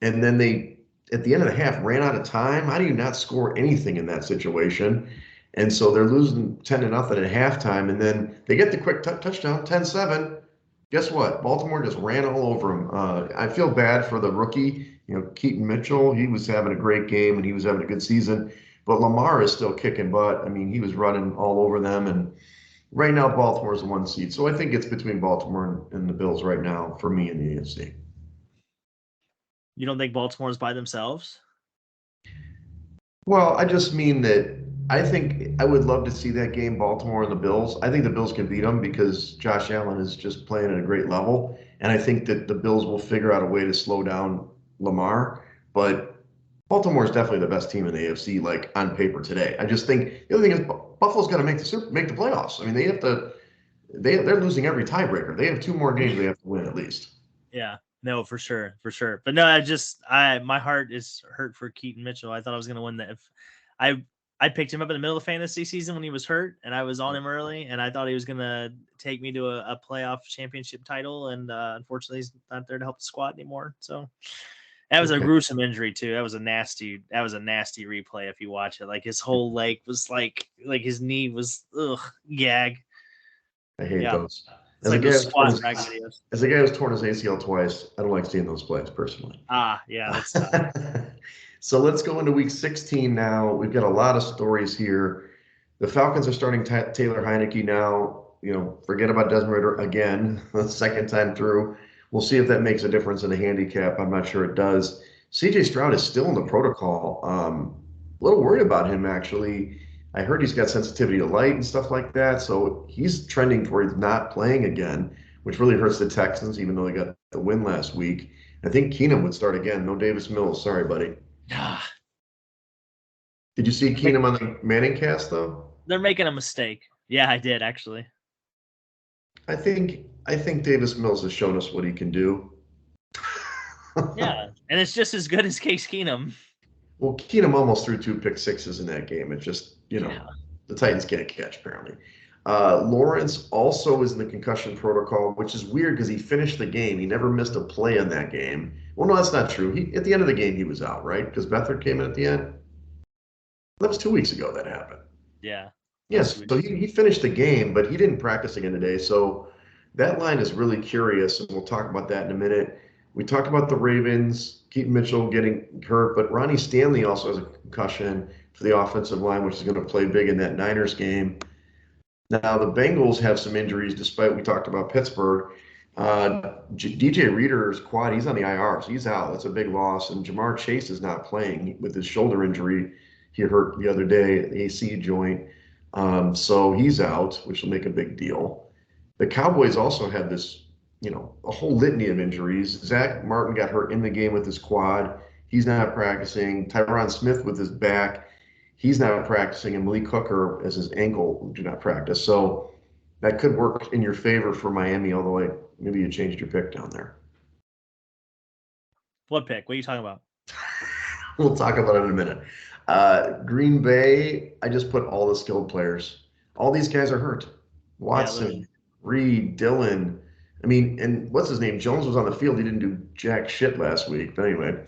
And then they, at the end of the half, ran out of time. How do you not score anything in that situation? And so they're losing 10-0 at halftime, and then they get the quick touchdown, 10-7. Guess what? Baltimore just ran all over them. I feel bad for the rookie, Keaton Mitchell. He was having a great game, and he was having a good season. But Lamar is still kicking butt. I mean, he was running all over them, and right now Baltimore's the 1 seed. So I think it's between Baltimore and the Bills right now for me in the AFC. You don't think Baltimore's by themselves? Well, I just mean that I think I would love to see that game, Baltimore and the Bills. I think the Bills can beat them because Josh Allen is just playing at a great level. And I think that the Bills will figure out a way to slow down Lamar. But Baltimore is definitely the best team in the AFC, like on paper today. I just think the other thing is Buffalo's got to make the playoffs. I mean, they have to. They're losing every tiebreaker. They have 2 more games they have to win at least. Yeah. No, for sure. But no, my heart is hurt for Keaton Mitchell. I thought I was going to win that. I picked him up in the middle of fantasy season when he was hurt, and I was on him early, and I thought he was going to take me to a playoff championship title, and unfortunately, he's not there to help the squad anymore. So that was a gruesome injury too. That was a nasty replay if you watch it. Like his whole leg was like his knee was gag. I hate those. As a guy who's torn his ACL twice, I don't like seeing those plays personally. Yeah, that's tough. So let's go into week 16 now. We've got a lot of stories here. The Falcons are starting Taylor Heineke now. Forget about Desmond Ridder again, the second time through. We'll see if that makes a difference in the handicap. I'm not sure it does. CJ Stroud is still in the protocol. A little worried about him, actually. I heard he's got sensitivity to light and stuff like that. So he's trending towards not playing again, which really hurts the Texans, even though they got the win last week. I think Keenum would start again. No Davis Mills. Sorry, buddy. Ah, Did you see they're, make, Keenum on the Manning cast though? they're making a mistake. Yeah, I did actually. I think Davis Mills has shown us what he can do. Yeah, and it's just as good as Case Keenum. Well, Keenum almost threw 2 pick sixes in that game. It's just, Yeah, the Titans can't catch, apparently. Lawrence also is in the concussion protocol, which is weird because he finished the game. He never missed a play in that game. Well, no, that's not true. At the end of the game, he was out, right? Because Beathard came in at the end. That was 2 weeks ago that happened. yeah. Yes, so he finished the game, but he didn't practice again today. So that line is really curious, and we'll talk about that in a minute. We talked about the Ravens, Keaton Mitchell getting hurt, but Ronnie Stanley also has a concussion for the offensive line, which is going to play big in that Niners game. Now, the Bengals have some injuries, despite we talked about Pittsburgh. DJ Reader's quad, he's on the IR, so he's out. That's a big loss. And Jamar Chase is not playing with his shoulder injury. He hurt the other day, the AC joint. So he's out, which will make a big deal. The Cowboys also had this, a whole litany of injuries. Zach Martin got hurt in the game with his quad. He's not practicing. Tyron Smith with his back. He's not practicing. And Malik Hooker, as his ankle, do not practice. So that could work in your favor for Miami, although maybe you changed your pick down there. What pick? What are you talking about? We'll talk about it in a minute. Green Bay, I just put all the skilled players. All these guys are hurt. Watson, Reed, Dillon. I mean, and what's his name? Jones was on the field. He didn't do jack shit last week. But anyway,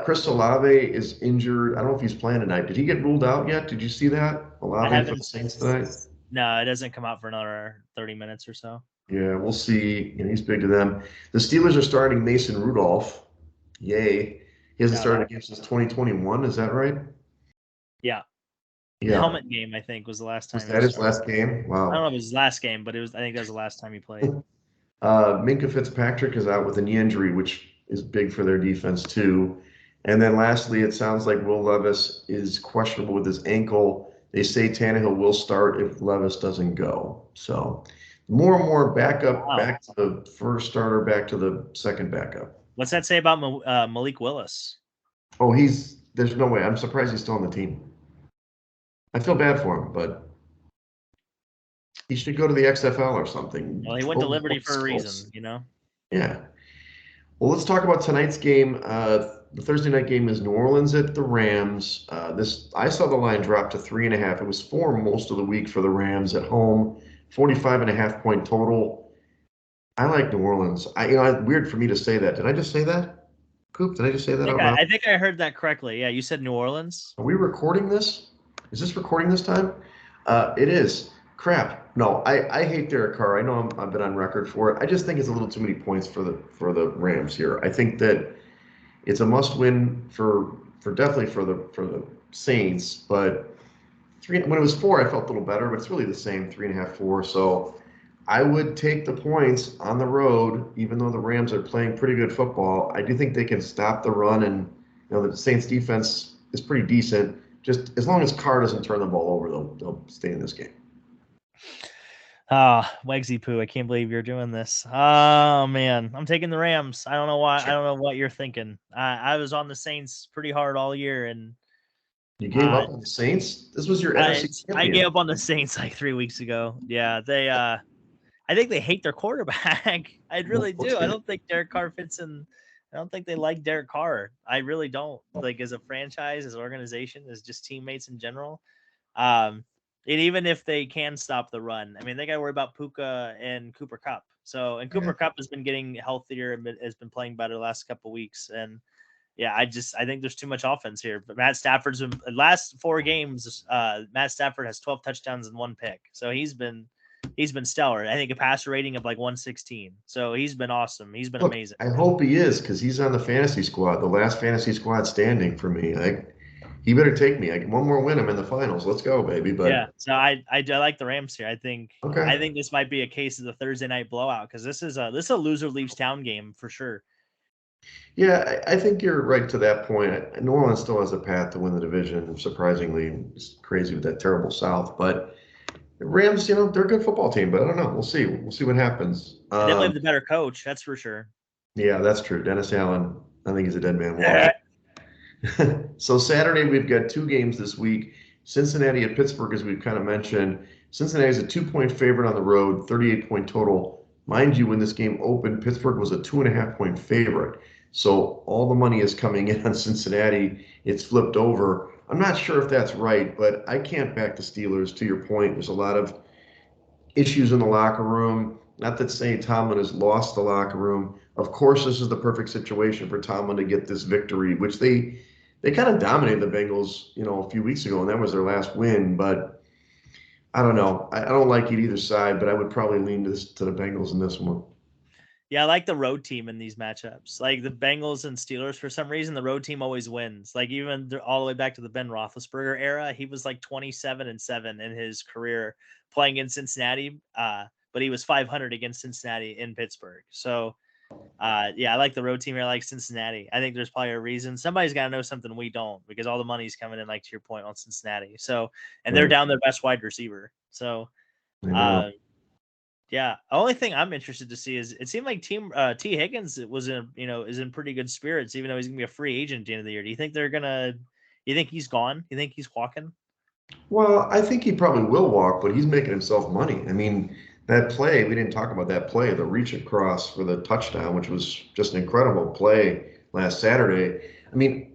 Chris Olave is injured. I don't know if he's playing tonight. Did he get ruled out yet? Did you see that? Olave for the Saints tonight? No, it doesn't come out for another 30 minutes or so. Yeah, we'll see. He's big to them. The Steelers are starting Mason Rudolph. Yay. He hasn't started a game since 2021. Is that right? Yeah. Yeah. The helmet game, I think, was the last time. Was that his last game? Wow. I don't know if it was his last game, but I think that was the last time he played. Minkah Fitzpatrick is out with a knee injury, which is big for their defense too. And then lastly, it sounds like Will Levis is questionable with his ankle. They say Tannehill will start if Levis doesn't go. So more and more backup, back to the first starter, back to the second backup. What's that say about Malik Willis? Oh, there's no way. I'm surprised he's still on the team. I feel bad for him, but he should go to the XFL or something. Well, he went to Liberty for a reason, Yeah. Well, let's talk about tonight's game. The Thursday night game is New Orleans at the Rams. I saw the line drop to 3.5. It was 4 most of the week for the Rams at home. 45.5 point total. I like New Orleans. Weird for me to say that. Did I just say that? Coop, did I just say that out loud? I think I heard that correctly. Yeah, you said New Orleans. Are we recording this? Is this recording this time? It is. Crap. No, I hate Derek Carr. I know I've been on record for it. I just think it's a little too many points for the Rams here. I think that it's a must-win for definitely for the Saints. But when it was 4, I felt a little better. But it's really the same 3.5, 4. So I would take the points on the road, even though the Rams are playing pretty good football. I do think they can stop the run, and the Saints defense is pretty decent. Just as long as Carr doesn't turn the ball over, they'll stay in this game. Wegsy Poo, I can't believe you're doing this. Oh man, I'm taking the Rams. I don't know why. I don't know what you're thinking. I was on the Saints pretty hard all year, and you gave up on the Saints. This was your NFC champion. I gave up on the Saints like 3 weeks ago. Yeah, they. I think they hate their quarterback. I really do. I don't think Derek Carr fits in. I don't think they like Derek Carr. I really don't. Like as a franchise, as an organization, as just teammates in general. And even if they can stop the run, I mean, they got to worry about Puka and Cooper Kupp. And Cooper Kupp has been getting healthier and has been playing better the last couple of weeks. And yeah, I think there's too much offense here. But Matt Stafford's last 4 games. Matt Stafford has 12 touchdowns and 1 pick. So he's been stellar. I think a passer rating of like 116. So he's been awesome. He's been amazing. I hope he is, because he's on the fantasy squad, the last fantasy squad standing for me. He better take me. One more win, I'm in the finals. Let's go, baby. But yeah, so I like the Rams here. I think this might be a case of the Thursday night blowout, because this is a loser leaves town game for sure. Yeah, I think you're right to that point. New Orleans still has a path to win the division. Surprisingly, it's crazy with that terrible South, but the Rams, they're a good football team. But I don't know. We'll see. We'll see what happens. They have the better coach, that's for sure. Yeah, that's true. Dennis Allen, I think he's a dead man walking. So Saturday, we've got two games this week. Cincinnati at Pittsburgh, as we've kind of mentioned. Cincinnati is a 2-point favorite on the road, 38-point total. Mind you, when this game opened, Pittsburgh was a 2.5-point favorite. So all the money is coming in on Cincinnati. It's flipped over. I'm not sure if that's right, but I can't back the Steelers. To your point, there's a lot of issues in the locker room. Not that saying Tomlin has lost the locker room. Of course, this is the perfect situation for Tomlin to get this victory, which they kind of dominated the Bengals, a few weeks ago, and that was their last win. But I don't know. I don't like it either side, but I would probably lean to the Bengals in this one. Yeah, I like the road team in these matchups. Like the Bengals and Steelers, for some reason, the road team always wins. Like even all the way back to the Ben Roethlisberger era, he was like 27-7 in his career playing in Cincinnati. But he was 500 against Cincinnati in Pittsburgh. So, yeah, I like the road team. I like Cincinnati. I think there's probably a reason. Somebody's got to know something we don't because all the money's coming in, like to your point, on Cincinnati. So, and they're Right. down their best wide receiver. So, I know. uh, yeah, only thing I'm interested to see is it seemed like T Higgins was is in pretty good spirits, even though he's gonna be a free agent at the end of the year. Do you think they're gonna? You think he's gone? You think he's walking? Well, I think he probably will walk, but he's making himself money. I mean, that play, we didn't talk about that play, the reach across for the touchdown, which was just an incredible play last Saturday. I mean,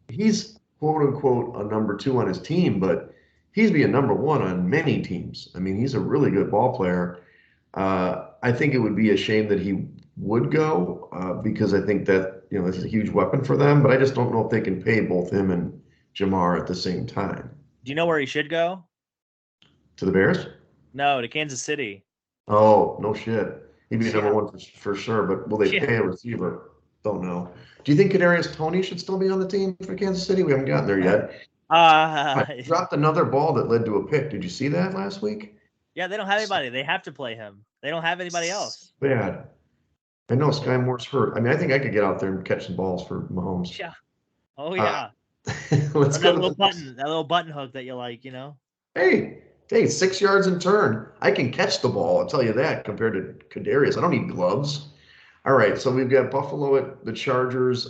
he's quote unquote a number two on his team, but he's being number one on many teams. I mean, he's a really good ball player. I think it would be a shame that he would go because I think that, this is a huge weapon for them, but I just don't know if they can pay both him and Jamar at the same time. Do you know where he should go? To the Bears? No, to Kansas City. Oh, no shit. He'd be number Yeah, one for sure, but will they yeah. pay a receiver? Don't know. Do you think Kadarius Toney should still be on the team for Kansas City? We haven't gotten there yet. Uh, I dropped another ball that led to a pick. Did you see that last week? yeah, they don't have anybody. They have to play him. They don't have anybody else. Bad. I know Yeah, Sky Moore's hurt. I mean, I think I could get out there and catch some balls for Mahomes. yeah. Oh Uh, yeah. let's Run go that to little the next. button, that little button hook that you like. Hey, hey, 6 yards in turn. I can catch the ball. I'll tell you that compared to Kadarius. I don't need gloves. All right, so we've got Buffalo at the Chargers.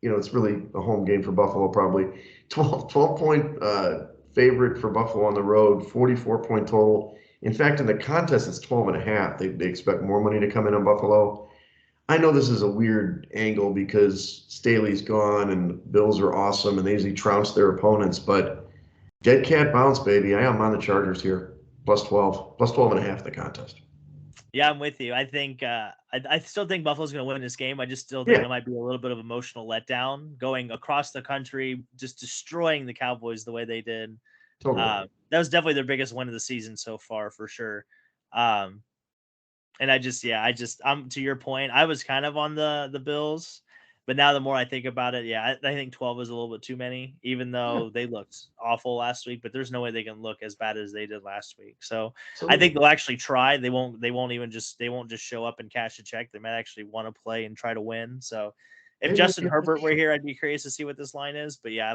It's really a home game for Buffalo, probably 12-point favorite for Buffalo on the road, 44-point total. In fact, in the contest, it's 12 and a half. They expect more money to come in on Buffalo. I know this is a weird angle because Staley's gone and Bills are awesome and they usually trounce their opponents, but dead cat bounce, baby. I am on the Chargers here. Plus 12 and a half in the contest. Yeah, I'm with you. I think I still think Buffalo's going to win this game. I just still think Yeah, there might be a little bit of emotional letdown going across the country, just destroying the Cowboys the way they did. totally. That was definitely their biggest win of the season so far, for sure. Um, and I'm to your point. I was kind of on the Bills, but now the more I think about it, yeah, I think 12 is a little bit too many, even Yeah, though they looked awful last week. But there's no way they can look as bad as they did last week. So I think absolutely. they'll actually try. They won't just show up and cash a check. They might actually want to play and try to win. So if They might Justin be. Herbert were here, I'd be curious to see what this line is. But yeah,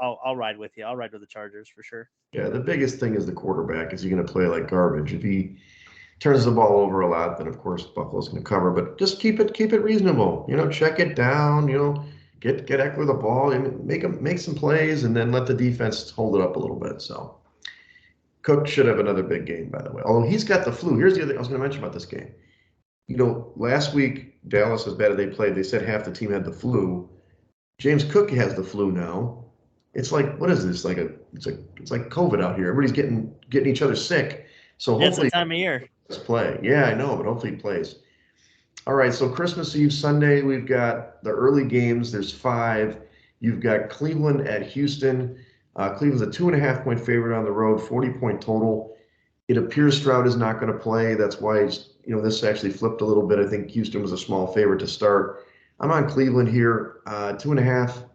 I'll ride with you. I'll ride with the Chargers for sure. Yeah, the biggest thing is the quarterback. Is he going to play like garbage? If he turns the ball over a lot, then of course Buffalo's going to cover. But just keep it reasonable. Check it down. Get Eckler the ball and make some plays, and then let the defense hold it up a little bit. So Cook should have another big game, by the way. Although he's got the flu. Here's the other thing I was going to mention about this game. Last week Dallas, as bad as they played, they said half the team had the flu. James Cook has the flu now. It's like, what is this? It's like COVID out here. Everybody's getting each other sick. So Yeah, it's that hopefully time of year. he does play. Yeah, I know, but hopefully he plays. All right, so Christmas Eve Sunday, we've got the early games. There's five. You've got Cleveland at Houston. Cleveland's a 2.5-point favorite on the road, 40-point total. It appears Stroud is not going to play. That's why this actually flipped a little bit. I think Houston was a small favorite to start. I'm on Cleveland here, 2.5.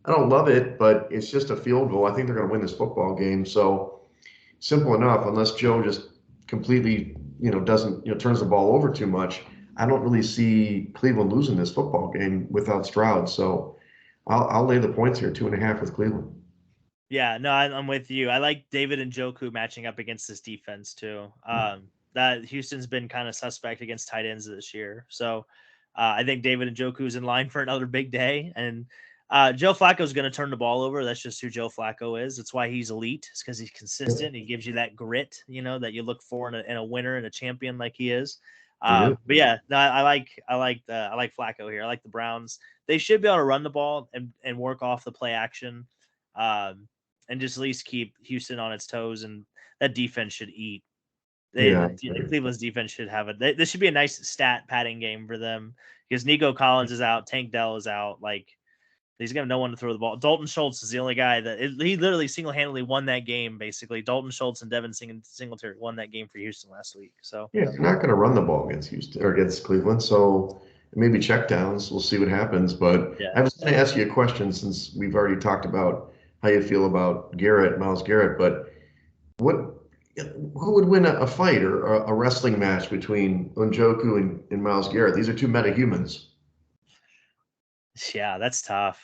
I don't love it, but it's just a field goal. I think they're going to win this football game. So simple enough, unless Joe just completely, doesn't, turns the ball over too much. I don't really see Cleveland losing this football game without Stroud. So I'll lay the points here, 2.5 with Cleveland. Yeah, no, I'm with you. I like David and Joku matching up against this defense too. That Houston's been kind of suspect against tight ends this year. So I think David Njoku is in line for another big day, and Joe Flacco is going to turn the ball over. That's just who Joe Flacco is. That's why he's elite. It's because he's consistent. He gives you that grit, that you look for in a winner and a champion like he is. But yeah, no, I like Flacco here. I like the Browns. They should be able to run the ball and work off the play action, and just at least keep Houston on its toes. And that defense should eat. Cleveland's defense should have it. This should be a nice stat padding game for them because Nico Collins is out, Tank Dell is out. Like he's gonna have no one to throw the ball. Dalton Schultz is the only guy he literally single handedly won that game. Basically, Dalton Schultz and Devin Singletary won that game for Houston last week. So yeah, they're not going to run the ball against Houston or against Cleveland. So maybe checkdowns. We'll see what happens. But I was going to ask you a question since we've already talked about how you feel about Myles Garrett. But who would win a fight or a wrestling match between Njoku and Myles Garrett? These are two metahumans. Yeah, that's tough.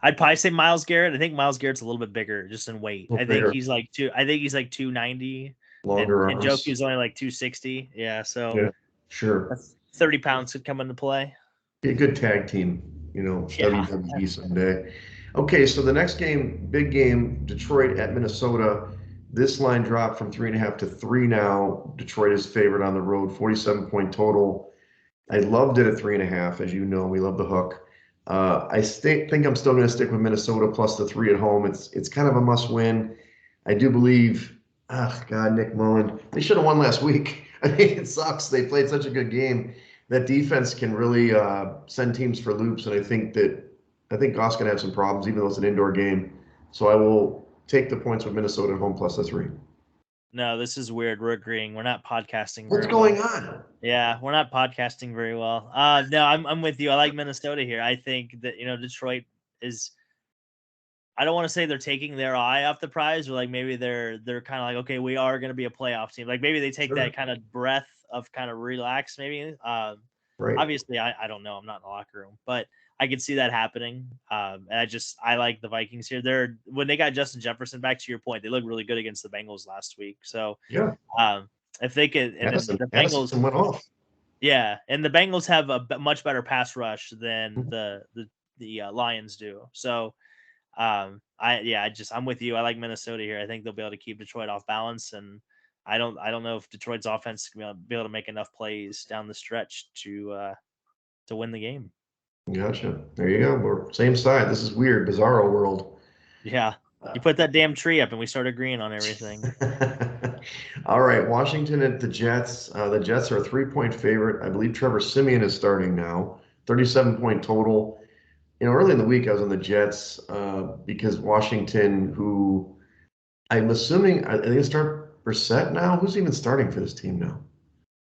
I'd probably say Myles Garrett. I think Myles Garrett's a little bit bigger just in weight. I think he's like 290. Longer and Njoku's only like 260. Yeah, so sure. 30 pounds could come into play. Be a good tag team, WWE someday. Okay, so the next game, big game, Detroit at Minnesota. This line dropped from 3.5 to 3 now. Detroit is favored on the road, 47-point total. I loved it at 3.5, as you know. We love the hook. I think I'm still going to stick with Minnesota plus the 3 at home. It's kind of a must win. I do believe, Nick Mullen, they should have won last week. I mean, it sucks. They played such a good game. That defense can really send teams for loops, and I think Goss can have some problems, even though it's an indoor game. So I will take the points with Minnesota at home plus the 3. No, this is weird. We're agreeing. We're not podcasting. What's going on? Yeah, we're not podcasting very well. No, I'm with you. I like Minnesota here. I think that Detroit is. I don't want to say they're taking their eye off the prize, or like maybe they're kind of like, okay, we are going to be a playoff team. Like maybe they take that kind of breath of kind of relax. Maybe. Right. Obviously, I don't know. I'm not in the locker room, but I could see that happening. And I like the Vikings here. When they got Justin Jefferson, back to your point, they looked really good against the Bengals last week. So yeah, if they could, and the Bengals went off. Yeah, and the Bengals have a much better pass rush than the Lions do. So I'm with you. I like Minnesota here. I think they'll be able to keep Detroit off balance, and I don't know if Detroit's offense can be able to make enough plays down the stretch to win the game. Gotcha. There you go. We're same side. This is weird, bizarro world. Yeah. You put that damn tree up and we start agreeing on everything. All right. Washington at the Jets. The Jets are a 3-point favorite. I believe Trevor Siemian is starting now. 37-point total. Early in the week I was on the Jets because Washington, who I'm assuming, are they going to start Brissett now? Who's even starting for this team now?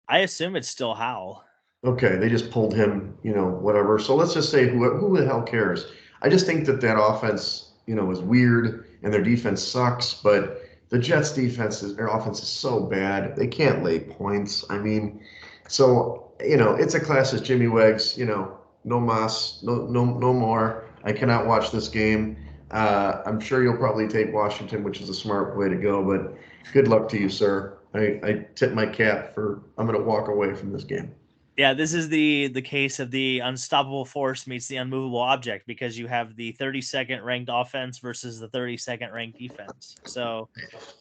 I assume it's still Howell. Okay, they just pulled him, whatever. So let's just say who the hell cares? I just think that offense, is weird and their defense sucks. But the Jets' their offense is so bad they can't lay points. I mean, so it's a class as Jimmy Weggs. No mas, no more. I cannot watch this game. I'm sure you'll probably take Washington, which is a smart way to go. But good luck to you, sir. I tip my cap I'm going to walk away from this game. Yeah, this is the case of the unstoppable force meets the unmovable object because you have the 32nd ranked offense versus the 32nd ranked defense. So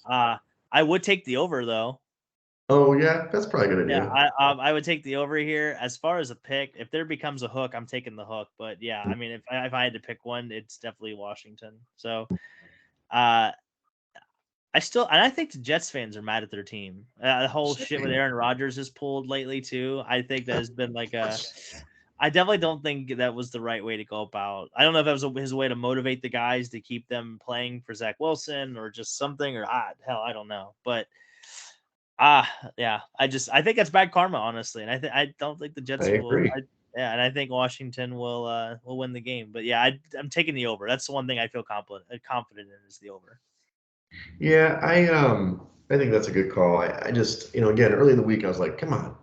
I would take the over though. Oh yeah, that's probably a good idea. Yeah, I would take the over here. As far as a pick, if there becomes a hook, I'm taking the hook. But yeah, I mean, if I had to pick one, it's definitely Washington. So I think the Jets fans are mad at their team. The whole shit with Aaron Rodgers has pulled lately too. I think that has been I definitely don't think that was the right way to go about. I don't know if that was his way to motivate the guys to keep them playing for Zach Wilson or just something, or hell, I don't know. But yeah, I think that's bad karma, honestly, and I don't think the Jets will. Agree. And I think Washington will win the game. But yeah, I'm taking the over. That's the one thing I feel confident in is the over. Yeah, I think that's a good call. I just, again, early in the week, I was like, come on,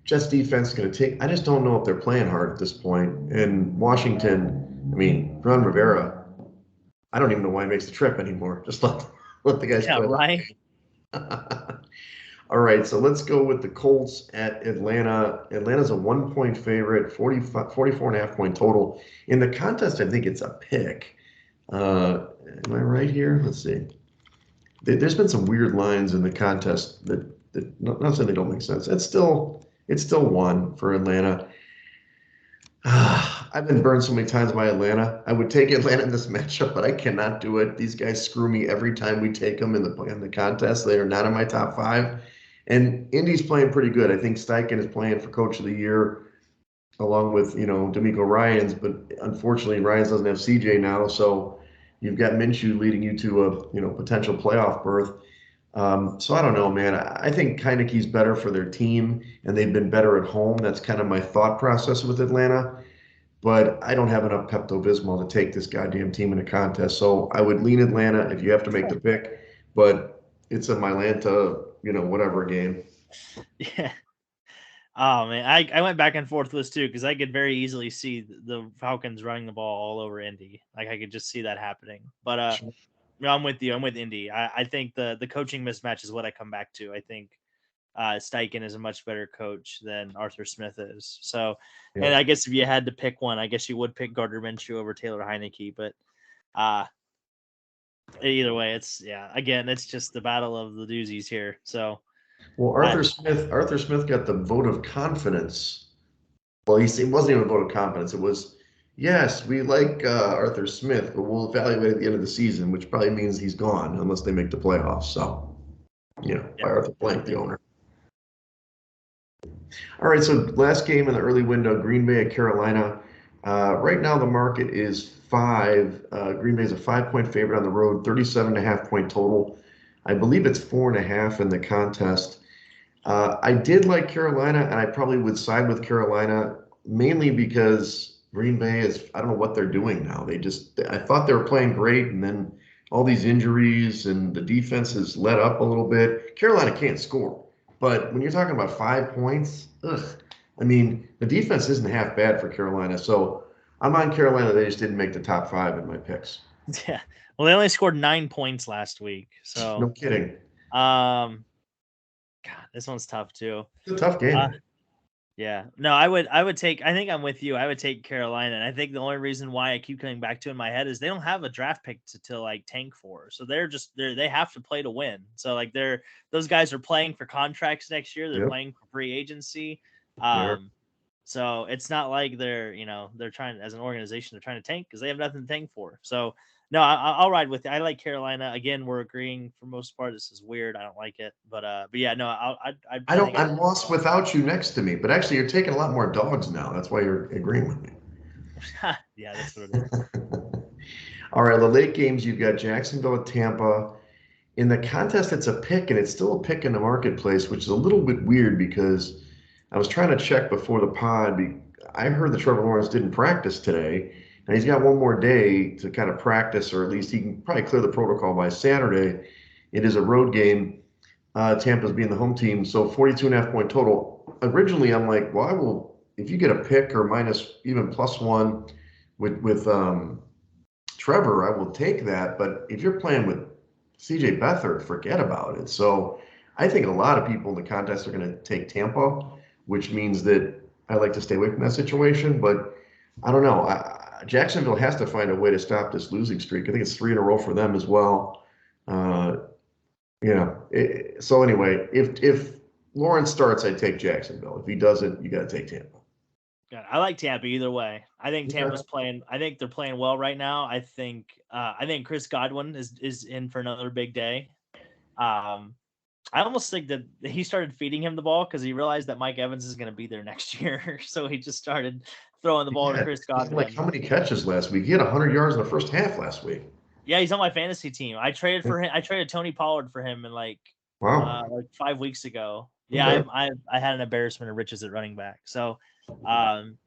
Jets defense is going to take. I just don't know if they're playing hard at this point. And Washington, I mean, Ron Rivera, I don't even know why he makes the trip anymore. Just let the guys play. Right. All right, so let's go with the Colts at Atlanta. Atlanta's a 1-point favorite, 44.5 point total. In the contest, I think it's a pick. Am I right here? Let's see. There's been some weird lines in the contest that not saying they don't make sense. It's still one for Atlanta. I've been burned so many times by Atlanta. I would take Atlanta in this matchup, but I cannot do it. These guys screw me every time we take them in the contest. They are not in my top five. And Indy's playing pretty good. I think Steichen is playing for Coach of the Year along with D'Amico Ryans, but unfortunately Ryans doesn't have CJ now, so you've got Minshew leading you to a potential playoff berth. So I don't know, man. I think Heineke's better for their team, and they've been better at home. That's kind of my thought process with Atlanta. But I don't have enough Pepto-Bismol to take this goddamn team in a contest. So I would lean Atlanta if you have to make the pick, but it's a Mylanta, whatever game. Yeah. Oh man, I went back and forth with this too because I could very easily see the Falcons running the ball all over Indy. Like I could just see that happening. But no, I'm with you. I'm with Indy. I think the coaching mismatch is what I come back to. I think Steichen is a much better coach than Arthur Smith is. So, and Yeah. I guess if you had to pick one, I guess you would pick Gardner Minshew over Taylor Heineke. But either way, again, it's just the battle of the doozies here. So, Well, Arthur Smith got the vote of confidence. Well, it wasn't even a vote of confidence. It was, yes, we like Arthur Smith, but we'll evaluate at the end of the season, which probably means he's gone unless they make the playoffs. So, yeah, by Arthur Blank, the owner. All right, so last game in the early window, Green Bay at Carolina. Right now, the market is 5. Green Bay is a 5-point favorite on the road, 37.5 point total. I believe it's 4.5 in the contest. I did like Carolina, and I probably would side with Carolina mainly because Green Bay I don't know what they're doing now. I thought they were playing great, and then all these injuries and the defense has let up a little bit. Carolina can't score, but when you're talking about 5 points, I mean, the defense isn't half bad for Carolina. So I'm on Carolina. They just didn't make the top 5 in my picks. yeah. Well, they only scored 9 points last week. No So, kidding. God, this one's tough too. It's a tough Uh, game. Yeah. No, I would take I think I'm with you. I would take Carolina. And I think the only reason why I keep coming back to in my head is they don't have a draft pick to like tank for. So they have to play to win. So like those guys are playing for contracts next year. They're Yep, playing for free agency. they are. So it's not like they're trying as an organization, they're trying to tank because they have nothing to tank for. So no, I'll ride with it. I like Carolina. Again, we're agreeing for most part. This is weird. I don't like it, but yeah, no, I I don't. think I I'm lost without you next to me, but actually, you're taking a lot more dogs now. That's why you're agreeing with me. yeah, that's what it is. All right, the late games, you've got Jacksonville at Tampa. In the contest, it's a pick, and it's still a pick in the marketplace, which is a little bit weird because I was trying to check before the pod. I heard that Trevor Lawrence didn't practice today, and he's got one more day to kind of practice, or at least he can probably clear the protocol by Saturday. It is a road game. Tampa's being the home team, so 42.5 point total. Originally, I'm like, well, if you get a pick or minus even +1 with Trevor, I will take that. But if you're playing with CJ Beathard, forget about it. So I think a lot of people in the contest are going to take Tampa, which means that I like to stay away from that situation. But I don't know. Jacksonville has to find a way to stop this losing streak. I think it's 3 in a row for them as well. Uh, yeah. So anyway, if Lawrence starts, I'd take Jacksonville. If he doesn't, you got to take Tampa. Yeah, I like Tampa either way. I think Okay. Tampa's playing. I think they're playing well right now. I think Chris Godwin is in for another big day. Um, I almost think that he started feeding him the ball because he realized that Mike Evans is going to be there next year. So he just started throwing the ball to Yeah. Chris He had like Godwin. how many catches last week? He had 100 yards in the first half last week. Yeah, he's on my fantasy team. I traded for him. I traded Tony Pollard for him in Wow. like 5 weeks ago. Yeah, Okay. I had an embarrassment of riches at running back. So, um,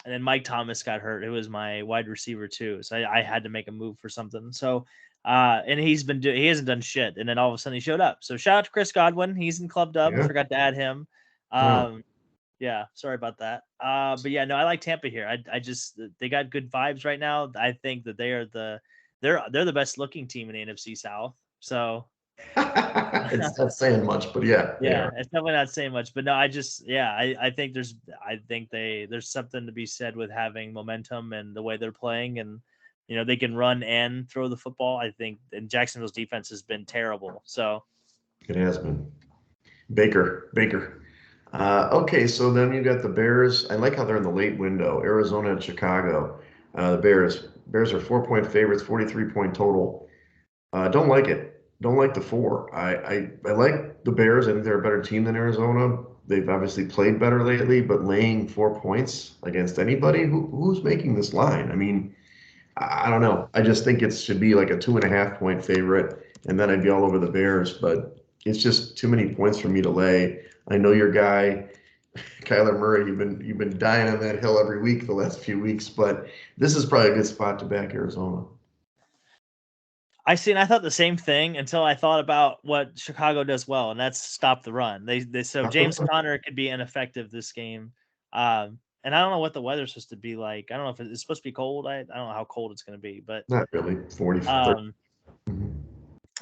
and then Mike Thomas got hurt. It was my wide receiver too. So I had to make a move for something. So, and he hasn't done shit. And then all of a sudden he showed up. So shout out to Chris Godwin. He's in Club Dub. Yeah. Forgot to add him. Wow. Yeah, sorry about that. But yeah, no, I like Tampa here. I just they got good vibes right now. I think that they're the best looking team in the NFC South. So It's not saying much, but yeah, they Yeah, are. it's definitely not saying much, but no, I think there's something to be said with having momentum and the way they're playing, and they can run and throw the football. I think, and Jacksonville's defense has been terrible. So It has been. Baker. Okay, so then you got the Bears. I like how they're in the late window. Arizona and Chicago. The Bears are 4-point favorites, 43-point total. Don't like it. Don't like the four. I like the Bears. I think they're a better team than Arizona. They've obviously played better lately, but laying 4 points against anybody, who's making this line? I mean, I don't know. I just think it should be like a 2.5 point favorite, and then I'd be all over the Bears, but it's just too many points for me to lay. I know your guy, Kyler Murray, you've been dying on that hill every week the last few weeks, but this is probably a good spot to back Arizona. I thought the same thing until I thought about what Chicago does well, and that's stop the run. So James Conner could be ineffective this game. And I don't know what the weather's supposed to be like. I don't know if it's supposed to be cold. I don't know how cold it's going to be, but Not really, 40, 30. um,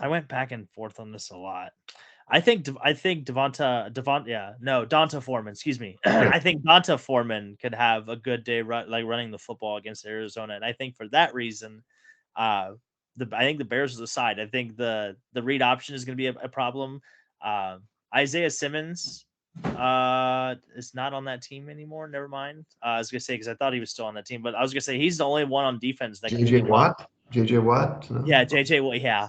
I went back and forth on this a lot. I think Donta Foreman, excuse me. I think Donta Foreman could have a good day running the football against Arizona, and I think for that reason, uh, I think the Bears are the side. I think the read option is going to be a problem. Uh, Isaiah Simmons is not on that team anymore. Never mind. I was gonna say because I thought he was still on that team, but I was gonna say he's the only one on defense that can JJ keep up. Watt? JJ Watt? No? Yeah, JJ. Well, yeah.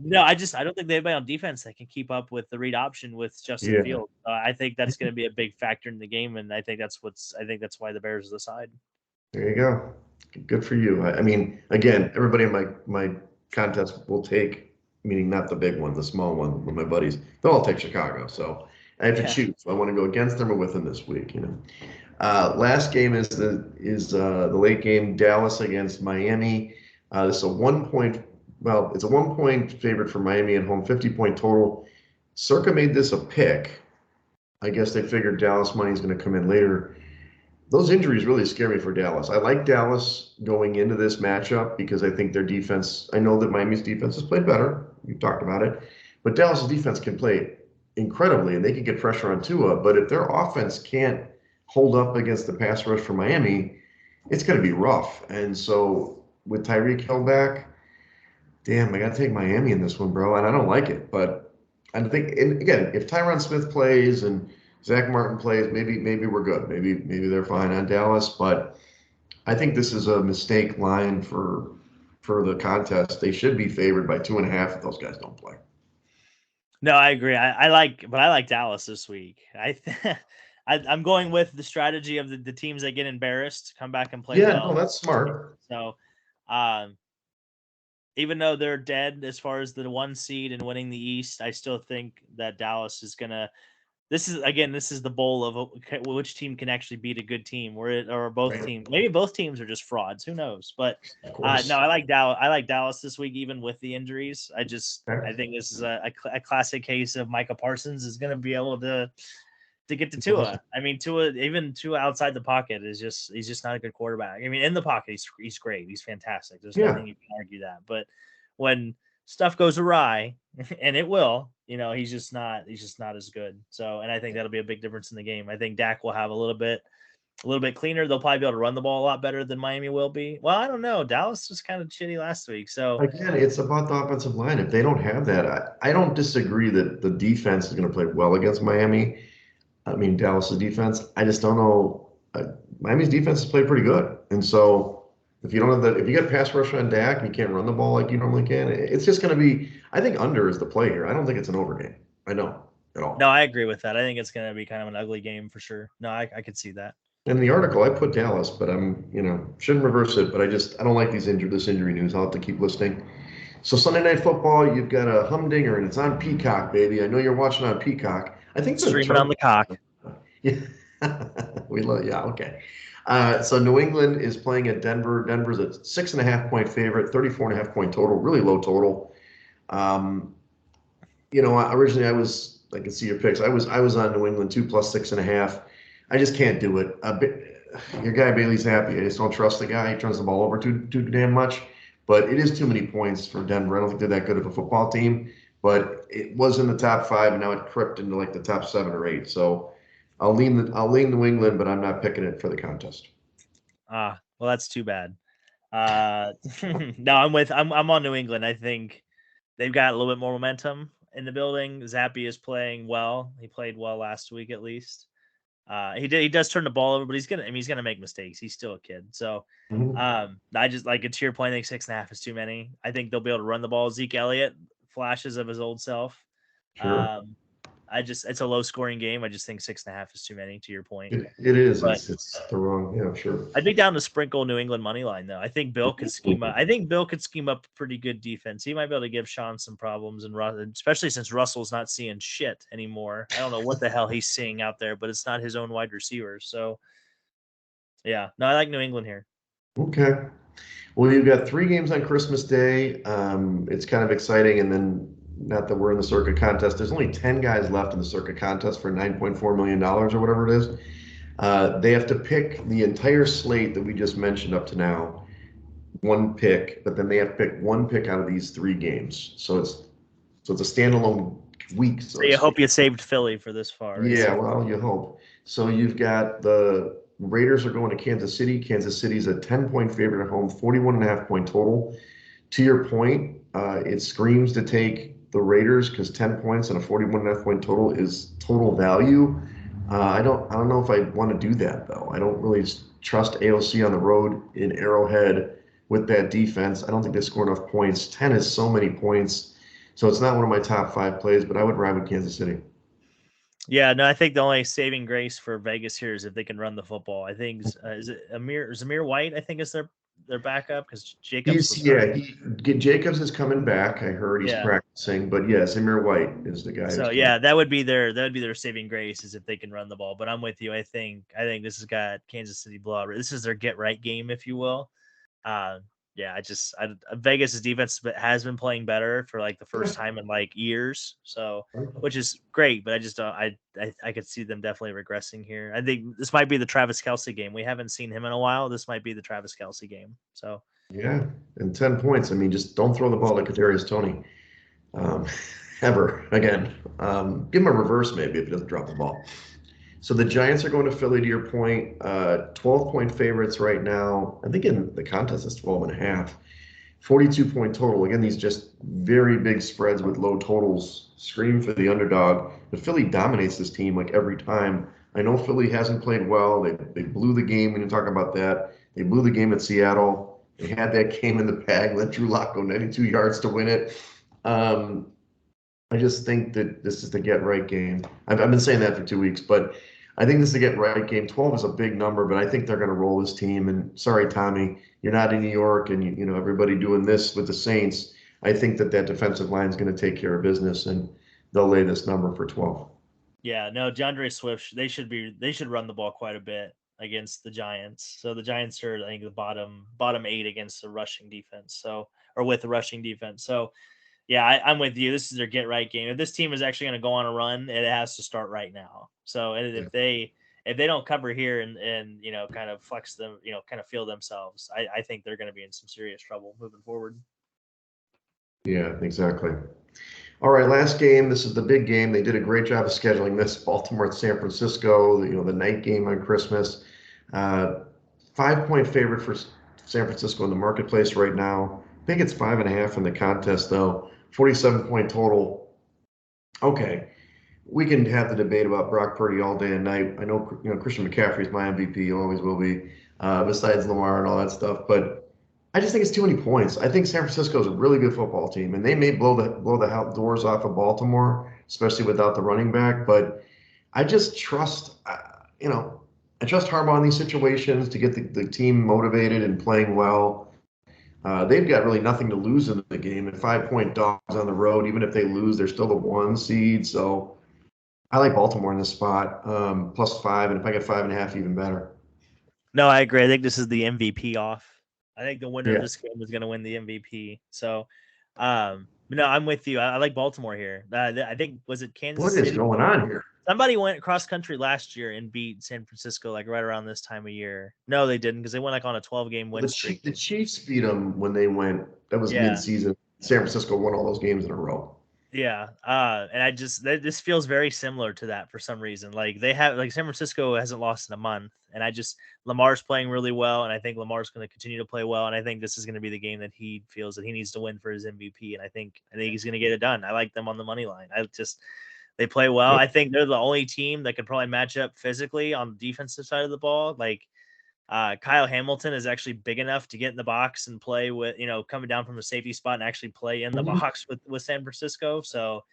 No, I don't think they have anybody on defense that can keep up with the read option with Justin Yeah, Fields. I think that's going to be a big factor in the game, and I think that's why the Bears are the side. there you go. Good for you. I mean, again, everybody in my contest will take, meaning not the big one, the small one with my buddies. They'll all take Chicago. So I have to Yeah. choose. I want to go against them or with them this week. Last game is the late game, Dallas against Miami. This is a 1 point. Well, it's a 1 point favorite for Miami at home, 50-point total. Circa made this a pick. I guess they figured Dallas money is going to come in later. Those injuries really scare me for Dallas. I like Dallas going into this matchup because I think their defense, I know that Miami's defense has played better. You talked about it. But Dallas's defense can play incredibly and they can get pressure on Tua. But if their offense can't hold up against the pass rush for Miami, it's going to be rough. And so with Tyreek Hill back, damn, I got to take Miami in this one, bro. And I don't like it. But I think, and again, if Tyron Smith plays and Zach Martin plays, maybe we're good. Maybe they're fine on Dallas, but I think this is a mistake line for the contest. They should be favored by 2.5 if those guys don't play. No, I agree. I like Dallas this week. I'm going with the strategy of the teams that get embarrassed come back and play Yeah, no, well. that's smart. So, um, even though they're dead as far as the 1 seed and winning the East, I still think that Dallas is gonna. This is the bowl of which team can actually beat a good team, or both Right. teams. Maybe both teams are just frauds. Who knows? But Of course. no, I like Dallas. I like Dallas this week, even with the injuries. I Okay. think this is a classic case of Micah Parsons is going to be able to get to Tua. I mean, Tua outside the pocket he's just not a good quarterback. I mean, in the pocket he's great. He's fantastic. There's Yeah. nothing you can argue that. But when stuff goes awry, and it will, he's just not as good. So, and I think that'll be a big difference in the game. I think Dak will have a little bit cleaner. They'll probably be able to run the ball a lot better than Miami will be. Well, I don't know. Dallas was kind of shitty last week. So Again, it's about the offensive line. If they don't have that, I don't disagree that the defense is going to play well against Miami. I mean, Dallas's defense. I just don't know. Miami's defense has played pretty good, and so if you don't have if you get pass rush on Dak and you can't run the ball like you normally can, it's just going to be. I think under is the play here. I don't think it's an over game. I don't at all. no, I agree with that. I think it's going to be kind of an ugly game for sure. No, I could see that. In the article, I put Dallas, but shouldn't reverse it. But I don't like this injury news. I'll have to keep listening. So Sunday Night Football, you've got a humdinger, and it's on Peacock, baby. I know you're watching on Peacock. I think Streaming on the cock. Yeah, we love. Yeah, okay. So New England is playing at Denver. Denver's a 6.5 point favorite, 34.5 point total, really low total. Originally I can see your picks. I was on New England 2 plus 6.5. I just can't do it. Your guy Bailey's happy. I just don't trust the guy. He turns the ball over too damn much. But it is too many points for Denver. I don't think they're that good of a football team. but it was in the top 5, and now it crept into like the top 7 or 8. So I'll lean New England, but I'm not picking it for the contest. Well, that's too bad. No, I'm on New England. I think they've got a little bit more momentum in the building. Zappy is playing well. He played well last week at least. He does turn the ball over, but he's gonna make mistakes. He's still a kid. So Mhm. I just like to your point, I think 6.5 is too many. I think they'll be able to run the ball. Zeke Elliott, flashes of his old self. Sure. Um, it's a low scoring game. I just think 6.5 is too many to your point. It is. But It's the wrong. Yeah, sure. I'd be down to sprinkle New England money line though. I think Bill could scheme up. I think Bill could scheme up a pretty good defense. He might be able to give Sean some problems, and especially since Russell's not seeing shit anymore. I don't know what the hell he's seeing out there, but it's not his own wide receiver. So yeah, no, I like New England here. Okay. Well, you've got 3 games on Christmas Day. It's kind of exciting, and then not that we're in the circuit contest. There's only 10 guys left in the circuit contest for $9.4 million or whatever it is. They have to pick the entire slate that we just mentioned up to now, one pick, but then they have to pick one pick out of these 3 games. So it's a standalone week, So so to you speak. hope you saved Philly for this far, right? Yeah, well, you hope. So you've got the Raiders are going to Kansas City. Kansas City's a 10-point favorite at home, 41.5 point total. To your point, it screams to take the Raiders because 10 points and a 41.5 point total is total value. I don't know if I want to do that though. I don't really trust AOC on the road in Arrowhead with that defense. I don't think they score enough points. 10 is so many points. So it's not one of my top 5 plays, but I would ride with Kansas City. Yeah, no, I think the only saving grace for Vegas here is if they can run the football. I think is it Zamir White? I think is their backup because Jacobs was hurt. Jacobs is coming back. I heard he's Yeah. practicing, but yes, Amir White is the guy who's So coming. yeah, that would be their saving grace is if they can run the ball. But I'm with you. I think this has got Kansas City blowout. This is their get right game, if you will. Uh, yeah, Vegas' defense has been playing better for like the first time in like years. So which is great, but I just don't. I could see them definitely regressing here. I think this might be the Travis Kelsey game. We haven't seen him in a while. This might be the Travis Kelsey game. So Yeah, and 10 points. I mean, just don't throw the ball to Kadarius Toney um, ever again. Give him a reverse maybe if he doesn't drop the ball. So the Giants are going to Philly to your point. 12-point favorites right now. I think in the contest it's 12.5. 42-point total. Again, these just very big spreads with low totals scream for the underdog. But Philly dominates this team like every time. I know Philly hasn't played well. They blew the game. We didn't talk about that. They blew the game at Seattle. They had that game in the bag. Let Drew Lock go 92 yards to win it. Um, I just think that this is the get right game. I've been saying that for 2 weeks, but I think this is the get right game. 12 is a big number, but I think they're going to roll this team. And sorry, Tommy, you're not in New York, and you know everybody doing this with the Saints. I think that defensive line is going to take care of business, and they'll lay this number for 12. yeah, no, DeAndre Swift. They should run the ball quite a bit against the Giants. So the Giants are I think the bottom 8 against the rushing defense. So or with the rushing defense. So yeah, I'm with you. This is their get right game. If this team is actually going to go on a run, it has to start right now. So and Yeah, if they don't cover here and kind of flex them, kind of feel themselves, I think they're going to be in some serious trouble moving forward. yeah, exactly. All right, last game. This is the big game. They did a great job of scheduling this. Baltimore at San Francisco. The night game on Christmas. 5-point favorite for San Francisco in the marketplace right now. I think it's 5.5 in the contest though. 47-point total. Okay, we can have the debate about Brock Purdy all day and night. I know Christian McCaffrey's my MVP, always will be. Besides Lamar and all that stuff, but I just think it's too many points. I think San Francisco is a really good football team, and they may blow the doors off of Baltimore, especially without the running back. But I just trust, I trust Harbaugh in these situations to get the team motivated and playing well. They've got really nothing to lose in the game, and 5-point dogs on the road. Even if they lose, they're still the 1 seed. So I like Baltimore in this spot, +5, and if I get 5.5, even better. No, I agree. I think this is the MVP off. I think the winner of Yeah. this game is going to win the MVP. So, but no, I'm with you. I like Baltimore here. I think was it What Kansas is City? going on here? Somebody went cross country last year and beat San Francisco like right around this time of year. No, they didn't because they went like on a 12-game Well, win streak. the Chiefs beat them when they went. That was Yeah, mid-season. San Francisco won all those games in a row. Yeah, and this feels very similar to that for some reason. Like they have, like San Francisco hasn't lost in a month, and Lamar's playing really well, and I think Lamar's going to continue to play well, and I think this is going to be the game that he feels that he needs to win for his MVP, and I think he's going to get it done. I like them on the money line. They play well. Yep. I think they're the only team that could probably match up physically on the defensive side of the ball. Like Kyle Hamilton is actually big enough to get in the box and play with, coming down from a safety spot and actually play in the Mhm. box with San Francisco. So,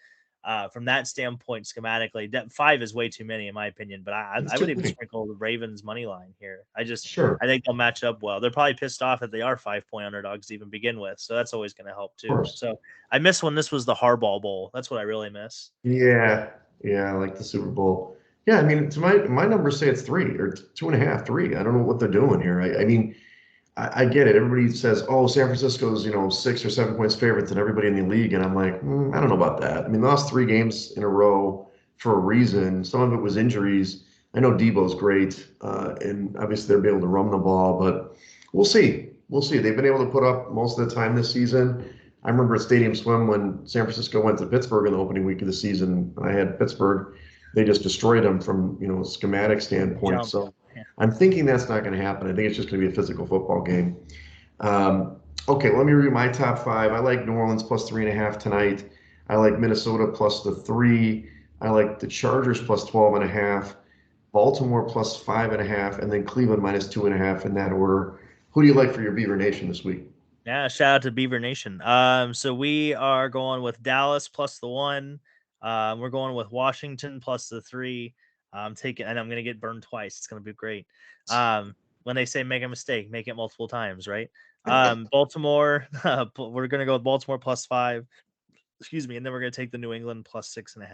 from that standpoint, schematically, 5 is way too many in my opinion. But It's I too would even many. sprinkle the Ravens money line here. Sure, I think they'll match up well. They're probably pissed off that they are 5-point underdogs to even begin with. So that's always going to help of too. course. So I miss when this was the Harbaugh Bowl. That's what I really miss. Yeah, yeah, I like the Super Bowl. Yeah, I mean, to my numbers say it's three or 2.5, three. I don't know what they're doing here. I mean, I get it. Everybody says, "Oh, San Francisco's 6 or 7 points favorites than everybody in the league," and I'm like, I don't know about that. I mean, they lost 3 games in a row for a reason. Some of it was injuries. I know Debo's great, and obviously they'll be able to run the ball, but we'll see. We'll see. They've been able to put up most of the time this season. I remember at Stadium Swim when San Francisco went to Pittsburgh in the opening week of the season. I had Pittsburgh. They just destroyed them from a schematic standpoint. Jump. So Yeah. I'm thinking that's not going to happen. I think it's just going to be a physical football game. Okay, let me read my top five. I like New Orleans plus 3.5 tonight. I like Minnesota plus the 3. I like the Chargers plus 12.5. Baltimore plus 5.5, and then Cleveland minus 2.5 in that order. Who do you like for your Beaver Nation this week? Yeah, shout out to Beaver Nation. So we are going with Dallas plus the 1. We're going with Washington plus the 3. And I'm gonna get burned twice. It's gonna be great. When they say make a mistake, make it multiple times, right? Baltimore. We're gonna go with Baltimore plus 5. Excuse me, and then we're gonna take the New England plus 6.5.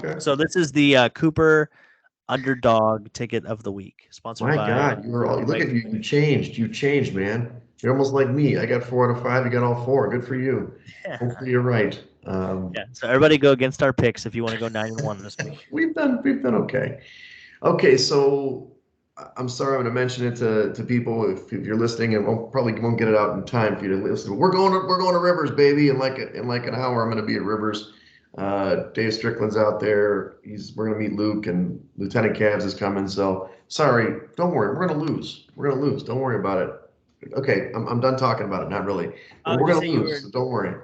Okay. So this is the Cooper underdog ticket of the week, sponsored My by God, you were all, look Wake. at you. You changed. You changed, man. You're almost like me. I got 4 out of 5. You got all four. Good for you. Hopefully you're right. Yeah. So everybody go against our picks if you want to go 9-1 this week. We've done okay. Okay, so I'm sorry I'm going to mention it to people if you're listening and probably won't get it out in time for you to listen. We're going to Rivers, baby, in like an hour. I'm going to be at Rivers. Dave Strickland's out there. We're going to meet Luke and Lieutenant Cavs is coming. So sorry, don't worry. We're going to lose. We're going to lose. Don't worry about it. Okay, I'm done talking about it. Not really, but Did we're you going say to you lose. were? So don't worry.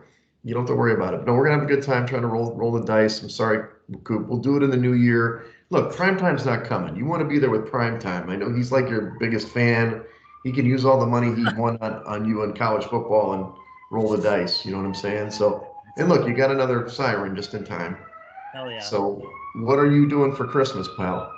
You don't have to worry about it. No, we're gonna have a good time trying to roll the dice. I'm sorry, Coop. We'll do it in the new year. Look, prime time's not coming. You want to be there with prime time. I know he's like your biggest fan. He can use all the money he won on you in college football and roll the dice. You know what I'm saying? So, and look, you got another siren just in time. Hell yeah. So, what are you doing for Christmas, pal?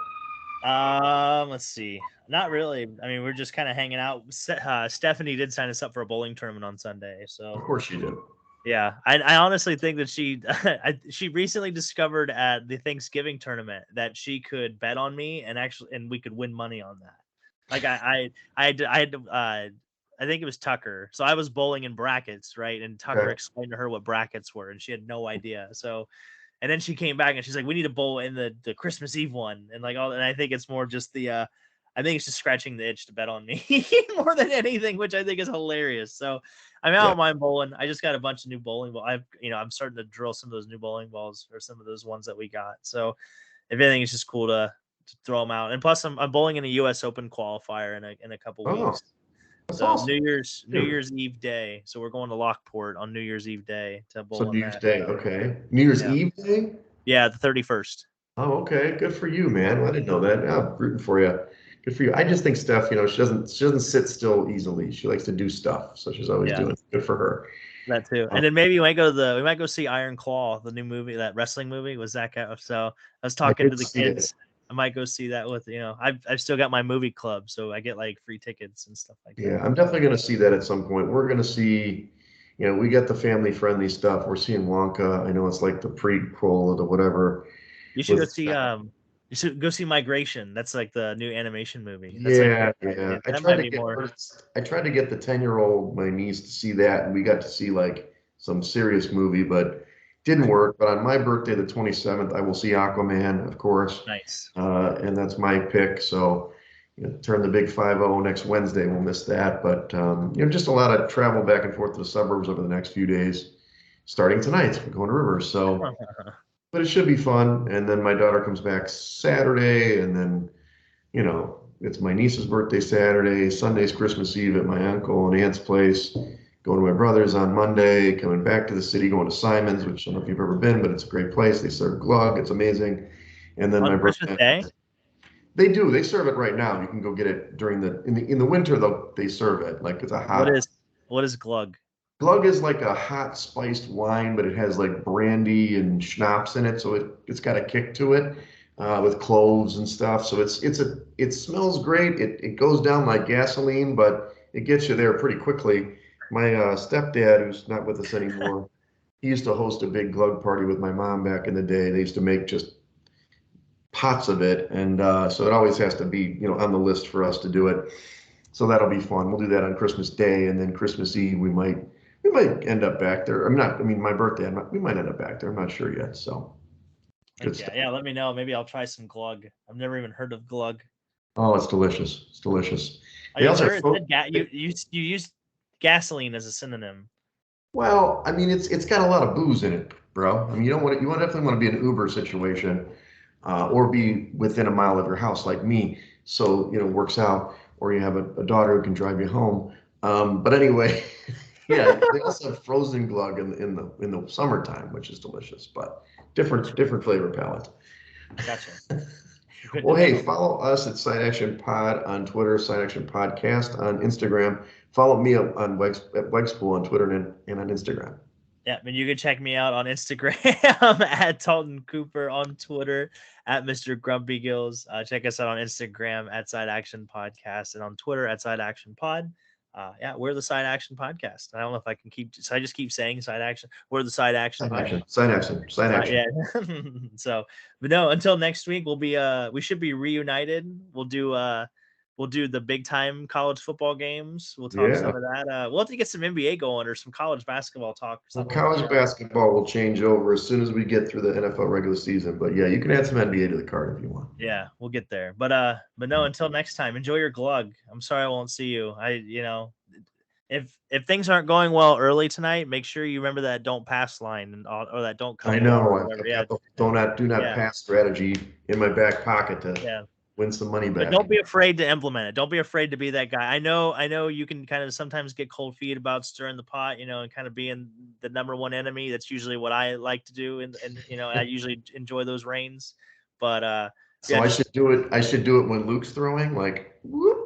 Let's see. Not really. I mean, we're just kind of hanging out. Stephanie did sign us up for a bowling tournament on Sunday, Of so course you do. yeah. I honestly think that she recently discovered at the Thanksgiving tournament that she could bet on me and we could win money on that. Like I had to, I think it was Tucker. So I was bowling in brackets, right? And Tucker Okay. explained to her what brackets were, and she had no idea. So and then she came back and she's like, "We need to bowl in the Christmas Eve one," and like all. And I think it's more just I think it's just scratching the itch to bet on me more than anything, which I think is hilarious. So I mean, I Yeah. don't mind bowling. I just got a bunch of new bowling balls. I'm starting to drill some of those new bowling balls or some of those ones that we got. So if anything, it's just cool to throw them out. And plus, I'm bowling in a U.S. Open qualifier in a couple Oh, weeks. that's So awesome. New Dude. Year's Eve day. So we're going to Lockport on New Year's Eve day to So bowl New in Year's that. Day. Okay. New Year's Yeah, Eve day. yeah, the 31st. Oh, okay. Good for you, man. Yeah, Well, I didn't know that. Yeah, I'm rooting for you. Good for you. I just think Steph, she doesn't sit still easily. She likes to do stuff, so she's always yeah, doing it. Good for her. that too. Uh, And then maybe we might go see Iron Claw, the new movie, that wrestling movie with Zach. So I was I talking to did the see it. kids. I might go see that with I've still got my movie club, so I get like free tickets and stuff like Yeah, that. I'm definitely going to see that at some point. We're going to see, we got the family friendly stuff. We're seeing Wonka. I know it's like the prequel or the whatever You should go with, see you should go see Migration. That's like the new animation movie. That's like yeah, yeah. I that tried might to be get more. I tried to get the 10-year-old, my niece, to see that, and we got to see like some serious movie, but didn't work. But on my birthday, the 27th, I will see Aquaman, of course. Nice. And that's my pick. So, turn the big 5-0 next Wednesday. We'll miss that. But, just a lot of travel back and forth to the suburbs over the next few days. starting tonight. We're going to Rivers, so but it should be fun. And then my daughter comes back Saturday, and then it's my niece's birthday Saturday. Sunday's Christmas Eve at my uncle and aunt's place. Going to my brother's on Monday. Coming back to the city, going to Simon's, which I don't know if you've ever been, but it's a great place. They serve glug. It's amazing. And then On my Christmas birthday. Day? They do. They serve it right now. You can go get it during in the winter though. They serve it like it's a hot. What is glug? Glug is like a hot spiced wine, but it has like brandy and schnapps in it, so it's got a kick to it with cloves and stuff. So it smells great. It goes down like gasoline, but it gets you there pretty quickly. My stepdad, who's not with us anymore, he used to host a big glug party with my mom back in the day. They used to make just pots of it, and so it always has to be on the list for us to do it. So that'll be fun. We'll do that on Christmas Day, and then Christmas Eve we might end up back there. My birthday, we might end up back there. I'm not sure yet. So good stuff. Yeah, let me know. Maybe I'll try some glug. I've never even heard of glug. Oh, it's delicious. It's delicious. Are you sure you use gasoline as a synonym? Well, it's got a lot of booze in it, bro. You definitely want to be in an Uber situation, or be within a mile of your house like me. So, it works out, or you have a daughter who can drive you home. But anyway, yeah, they also have frozen glug in the summertime, which is delicious, but different flavor palette. Gotcha. Well, hey, follow us at Side Action Pod on Twitter, Side Action Podcast on Instagram. Follow me on at Wegspool on Twitter and on Instagram. Yeah, and you can check me out on Instagram at Dalton Cooper, on Twitter at Mr. Grumpy Gills. Check us out on Instagram at Side Action Podcast, and on Twitter at Side Action Pod. Yeah, we're the Side Action Podcast. I don't know if I can I just keep saying Side Action. We're the Side Action Podcast. Side Action. Yeah. So, but no, until next week, we should be reunited. We'll do the big time college football games. We'll talk some of that. We'll have to get some NBA going or some college basketball talk. Well, college basketball will change over as soon as we get through the NFL regular season. But yeah, you can add some NBA to the card if you want. Yeah, we'll get there. But no, until next time, enjoy your glug. I'm sorry I won't see you. If things aren't going well early tonight, make sure you remember that don't pass line or that don't come. I know. Do not pass strategy in my back pocket to win some money back. But don't be afraid to implement it. Don't be afraid to be that guy. I know you can kind of sometimes get cold feet about stirring the pot, and kind of being the number one enemy. That's usually what I like to do, and I usually enjoy those reigns. But so I should do it. I should do it when Luke's throwing, like whoop.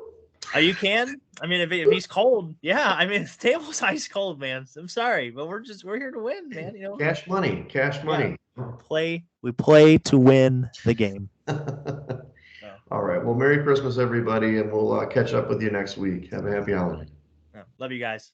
You can. If he's cold, yeah. The table's ice cold, man. I'm sorry, but we're here to win, man. Cash money. Yeah. We play to win the game. All right. Well, Merry Christmas, everybody, and we'll catch up with you next week. Have a happy holiday. Love you guys.